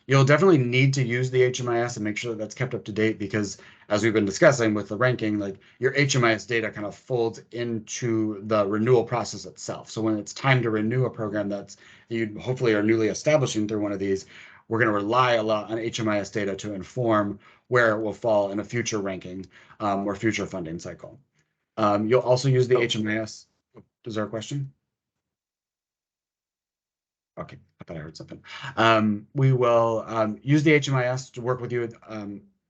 You'll definitely need to use the HMIS and make sure that that's kept up to date because, as we've been discussing with the ranking, like your HMIS data kind of folds into the renewal process itself. So when it's time to renew a program that's you hopefully are newly establishing through one of these, we're going to rely a lot on HMIS data to inform where it will fall in a future ranking or future funding cycle. You'll also use the HMIS. Is there a question? Okay, I thought I heard something. We will use the HMIS to work with you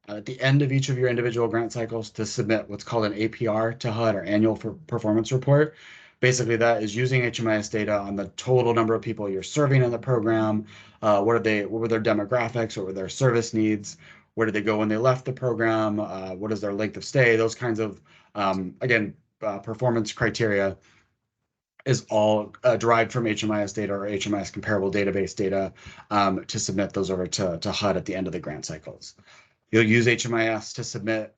at the end of each of your individual grant cycles to submit what's called an APR to HUD, or annual performance report. Basically, that is using HMIS data on the total number of people you're serving in the program. What were their demographics? What were their service needs? Where did they go when they left the program? What is their length of stay? Those kinds of, again, performance criteria is all derived from HMIS data or HMIS comparable database data to submit those over to HUD at the end of the grant cycles. You'll use HMIS to submit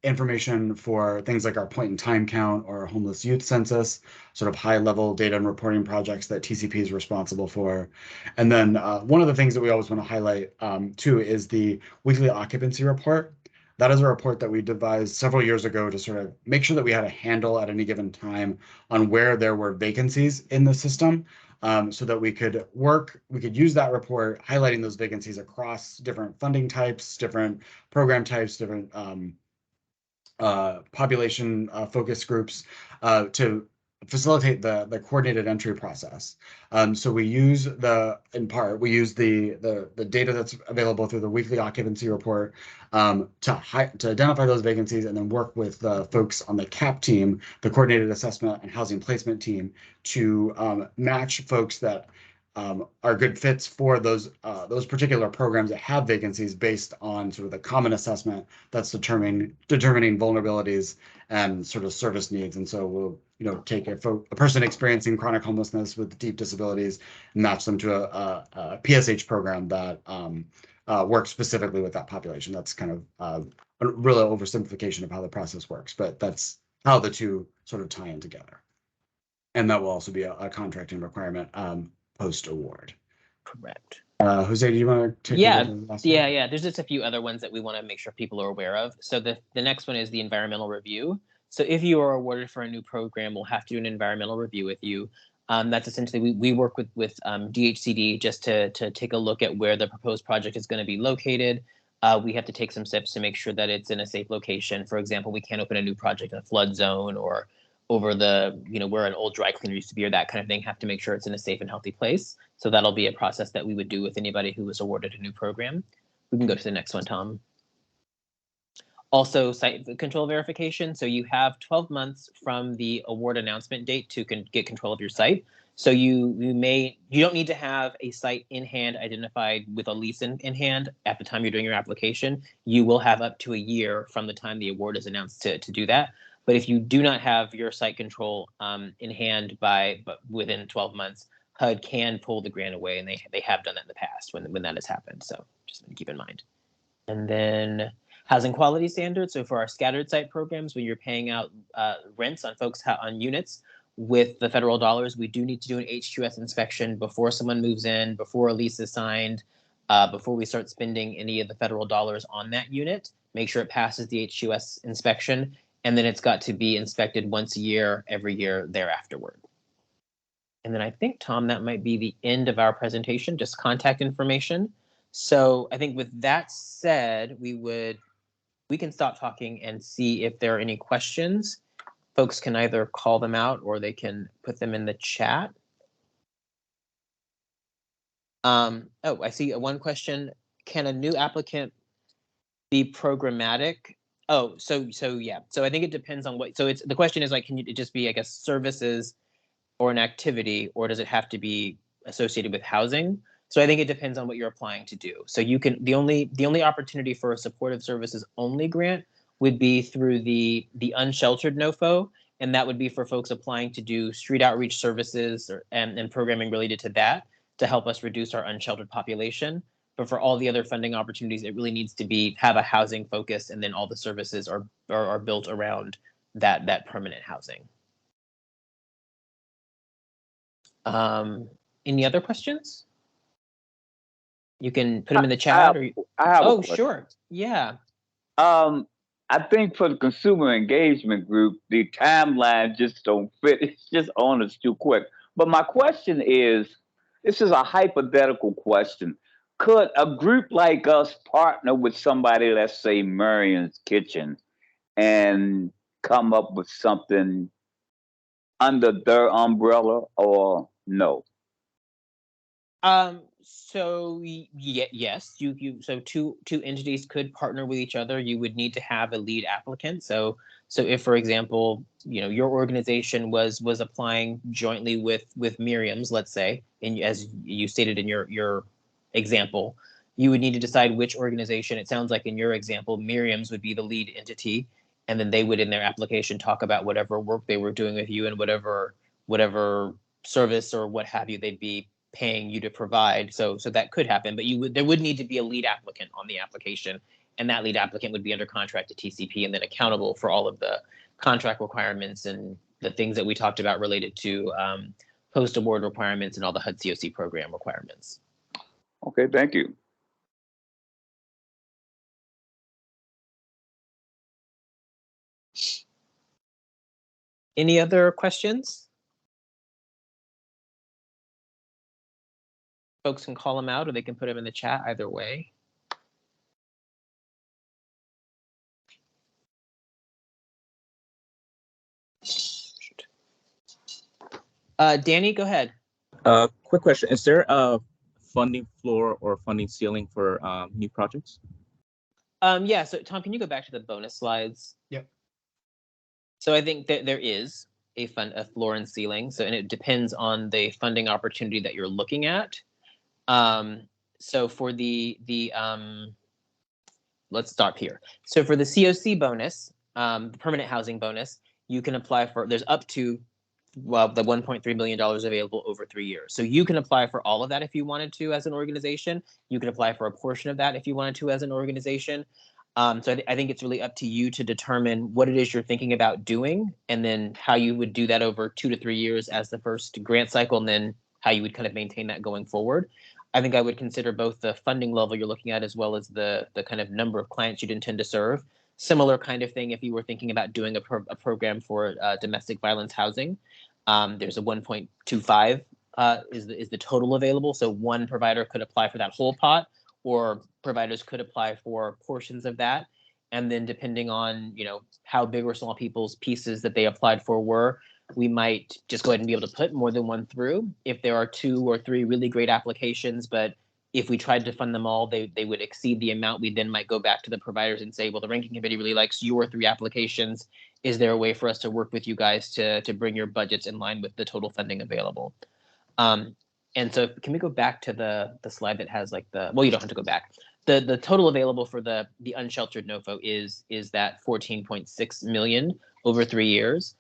information for things like our point in time count or homeless youth census, sort of high level data and reporting projects that TCP is responsible for. And then one of the things that we always want to highlight too is the weekly occupancy report. That is a report that we devised several years ago to sort of make sure that we had a handle at any given time on where there were vacancies in the system, so that we could use that report highlighting those vacancies across different funding types, different program types, different population focus groups to facilitate the coordinated entry process. So we use the data that's available through the weekly occupancy report to identify those vacancies and then work with the folks on the CAP team, the Coordinated Assessment and Housing Placement team, to match folks that are good fits for those particular programs that have vacancies based on sort of the common assessment that's determining vulnerabilities and sort of service needs. And so we'll take a person experiencing chronic homelessness with deep disabilities and match them to a PSH program that works specifically with that population. That's kind of a real oversimplification of how the process works, but that's how the two sort of tie in together. And that will also be a contracting requirement post-award. Correct. Jose, do you want to take Yeah, the last yeah, one? yeah. There's just a few other ones that we want to make sure people are aware of. So the next one is the environmental review. So if you are awarded for a new program, we'll have to do an environmental review with you. That's essentially we work with DHCD just to take a look at where the proposed project is going to be located. We have to take some steps to make sure that it's in a safe location. For example, we can't open a new project in a flood zone or over the, where an old dry cleaner used to be or that kind of thing. Have to make sure it's in a safe and healthy place. So that'll be a process that we would do with anybody who was awarded a new program. We can go to the next one, Tom. Also, site control verification. So you have 12 months from the award announcement date to get control of your site. So you don't need to have a site in hand identified with a lease in hand at the time you're doing your application. You will have up to a year from the time the award is announced to do that. But if you do not have your site control in hand but within 12 months, HUD can pull the grant away, and they have done that in the past when that has happened. So just keep in mind. And then housing quality standards. So for our scattered site programs, when you're paying out rents on on units with the federal dollars, we do need to do an HQS inspection before someone moves in, before a lease is signed, before we start spending any of the federal dollars on that unit. Make sure it passes the HQS inspection, and then it's got to be inspected once a year, every year thereafterward. And then I think, Tom, that might be the end of our presentation, just contact information. So I think with that said, we can stop talking and see if there are any questions. Folks can either call them out or they can put them in the chat. Oh, I see one question. Can a new applicant be programmatic? Oh, so yeah. So I think it depends on what. So the question is like, can it just be, I guess, services or an activity, or does it have to be associated with housing? So I think it depends on what you're applying to do. So you can the only opportunity for a supportive services only grant would be through the unsheltered NOFO, and that would be for folks applying to do street outreach services and programming related to that to help us reduce our unsheltered population. But for all the other funding opportunities, it really needs to have a housing focus, and then all the services are built around that permanent housing. Any other questions? You can put them in the chat, or I have a oh, question. sure, yeah. I think for the consumer engagement group, the timeline just don't fit. It's just on us too quick. But my question is, this is a hypothetical question. Could a group like us partner with somebody, let's say Marion's Kitchen, and come up with something under their umbrella, or no? So yes, so two entities could partner with each other. You would need to have a lead applicant. So if, for example, your organization was applying jointly with Miriam's, let's say, and as you stated in your example, you would need to decide which organization. It sounds like in your example, Miriam's would be the lead entity, and then they would in their application talk about whatever work they were doing with you and whatever service or what have you they'd be paying you to provide. So that could happen, but there would need to be a lead applicant on the application, and that lead applicant would be under contract to TCP and then accountable for all of the contract requirements and the things that we talked about related to post-award requirements and all the HUD COC program requirements. Okay, thank you. Any other questions? Folks can call them out or they can put them in the chat, either way. Danny, go ahead. Quick question. Is there a funding floor or funding ceiling for new projects? Yeah, so Tom, can you go back to the bonus slides? Yep. So I think that there is a floor and ceiling. So, and it depends on the funding opportunity that you're looking at. So for the let's stop here. So for the COC bonus, the permanent housing bonus, you can apply for, there's up to the $1.3 million available over 3 years. So you can apply for all of that if you wanted to as an organization. You can apply for a portion of that if you wanted to as an organization. So I think it's really up to you to determine what it is you're thinking about doing, and then how you would do that over 2 to 3 years as the first grant cycle, and then how you would kind of maintain that going forward. I think I would consider both the funding level you're looking at as well as the kind of number of clients you'd intend to serve. Similar kind of thing if you were thinking about doing a program for domestic violence housing. There's a 1.25 is the total available. So one provider could apply for that whole pot, or providers could apply for portions of that. And then depending on how big or small people's pieces that they applied for were, we might just go ahead and be able to put more than one through. If there are 2 or 3 really great applications, but if we tried to fund them all, they would exceed the amount, we then might go back to the providers and say, well, the ranking committee really likes your 3 applications. Is there a way for us to work with you guys to bring your budgets in line with the total funding available? And so can we go back to the slide that has like well, you don't have to go back. The total available for the unsheltered NOFO is that 14.6 million over 3 years.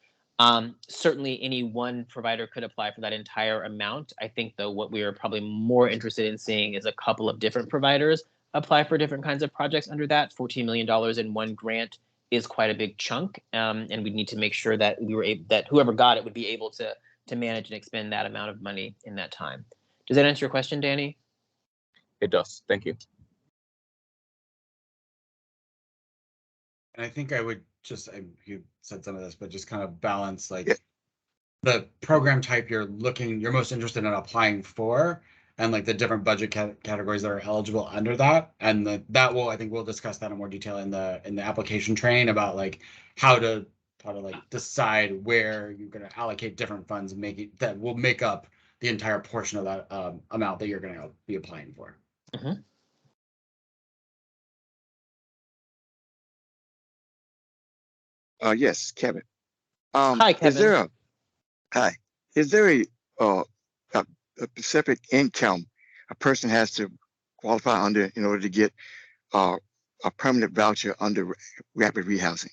Certainly any one provider could apply for that entire amount. I think though what we are probably more interested in seeing is a couple of different providers apply for different kinds of projects under that. $14 million in one grant is quite a big chunk, and we need to make sure that that whoever got it would be able to manage and expend that amount of money in that time. Does that answer your question, Danny? It does. Thank you. And I think I would just, you said some of this, but just kind of balance like the program type you're most interested in applying for, and like the different budget categories that are eligible under that. And that I think we'll discuss that in more detail in the application training about like how to like decide where you're going to allocate different funds and that will make up the entire portion of that amount that you're going to be applying for. Mm-hmm. Yes, Kevin. Hi, Kevin. Is there a specific income a person has to qualify under in order to get a permanent voucher under rapid rehousing?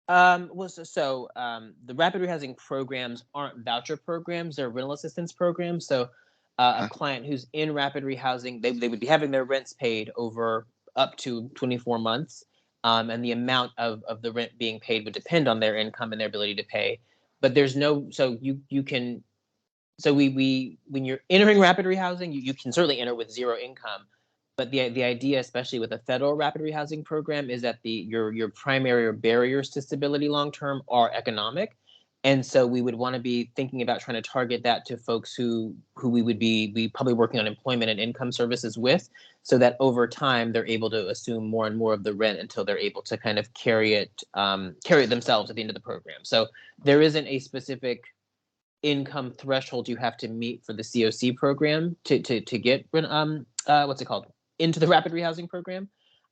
The rapid rehousing programs aren't voucher programs; they're rental assistance programs. So, a client who's in rapid rehousing, they would be having their rents paid over up to 24 months. and the amount of the rent being paid would depend on their income and their ability to pay. But there's no, so you can, so we when you're entering rapid rehousing, you can certainly enter with zero income. But the idea, especially with a federal rapid rehousing program, is that your primary barriers to stability long term are economic, and so we would want to be thinking about trying to target that to folks who we would be probably working on employment and income services with, so that over time they're able to assume more and more of the rent until they're able to kind of carry it themselves at the end of the program. So there isn't a specific income threshold you have to meet for the COC program to get what's it called, into the rapid rehousing program.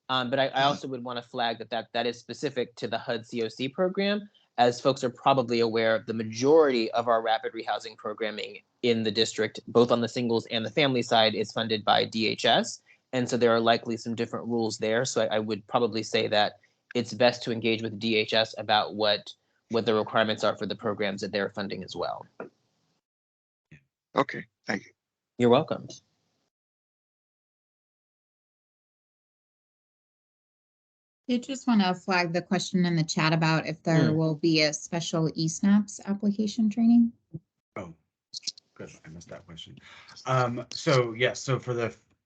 But I also would want to flag that is specific to the HUD COC program. As folks are probably aware, the majority of our rapid rehousing programming in the district, both on the singles and the family side, is funded by DHS. And so there are likely some different rules there. So I would probably say that it's best to engage with DHS about what the requirements are for the programs that they're funding as well. Okay, thank you. You're welcome. I just want to flag the question in the chat about if there will be a special eSNAPS application training. Oh, good. I missed that question. So yes, so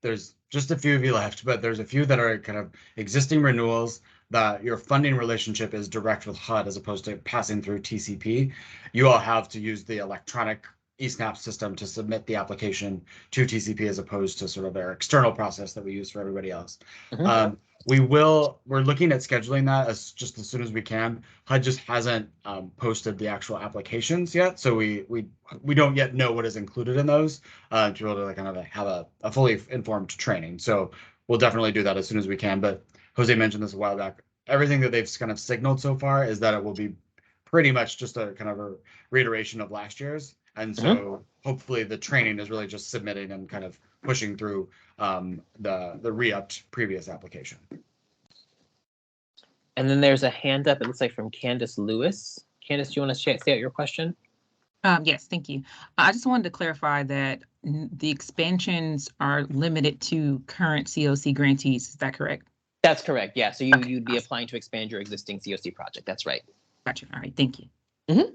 there's just a few of you left, but there's a few that are kind of existing renewals that your funding relationship is direct with HUD as opposed to passing through TCP. You all have to use the electronic eSNAP system to submit the application to TCP as opposed to sort of their external process that we use for everybody else. Mm-hmm. We're looking at scheduling that as soon as we can. HUD just hasn't posted the actual applications yet, so we don't yet know what is included in those to be able to kind of have a fully informed training. So we'll definitely do that as soon as we can. But Jose mentioned this a while back. Everything that they've kind of signaled so far is that it will be pretty much just a kind of a reiteration of last year's. And so hopefully the training is really just submitting and kind of pushing through the re-upped previous application. And then there's a hand up, it looks like from Candace Lewis. Candace, do you want to say out your question? Yes, thank you. I just wanted to clarify that the expansions are limited to current COC grantees. Is that correct? That's correct. Yeah. So you'd be applying to expand your existing COC project. That's right. Gotcha. All right. Thank you. Mm-hmm.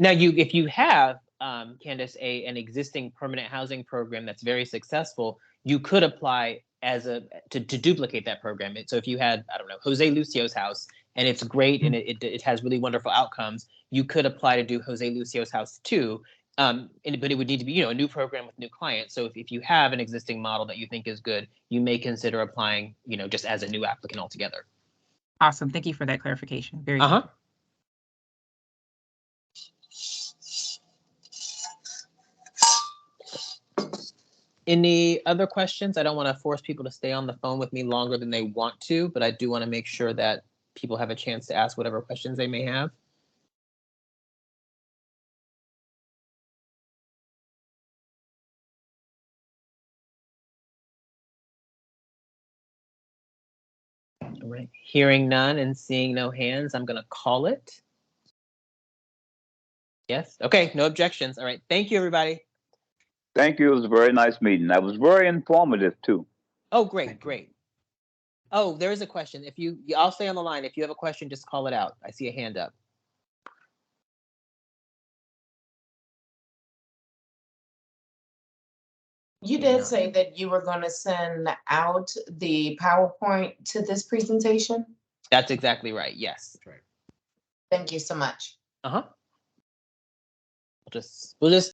Now, if you have, Candace, an existing permanent housing program that's very successful, you could apply to duplicate that program. So if you had, I don't know, Jose Lucio's house, and it's great and it has really wonderful outcomes, you could apply to do Jose Lucio's house too. But it would need to be, a new program with new clients. So if you have an existing model that you think is good, you may consider applying, just as a new applicant altogether. Awesome. Thank you for that clarification. Very good. Any other questions? I don't want to force people to stay on the phone with me longer than they want to, but I do want to make sure that people have a chance to ask whatever questions they may have. All right, hearing none and seeing no hands, I'm going to call it. Yes. Okay, no objections. All right, thank you, everybody. Thank you. It was a very nice meeting. That was very informative too. Oh, great, great. Oh, there is a question. I'll stay on the line. If you have a question, just call it out. I see a hand up. You did say that you were going to send out the PowerPoint to this presentation? That's exactly right. Yes. That's right. Thank you so much. We'll just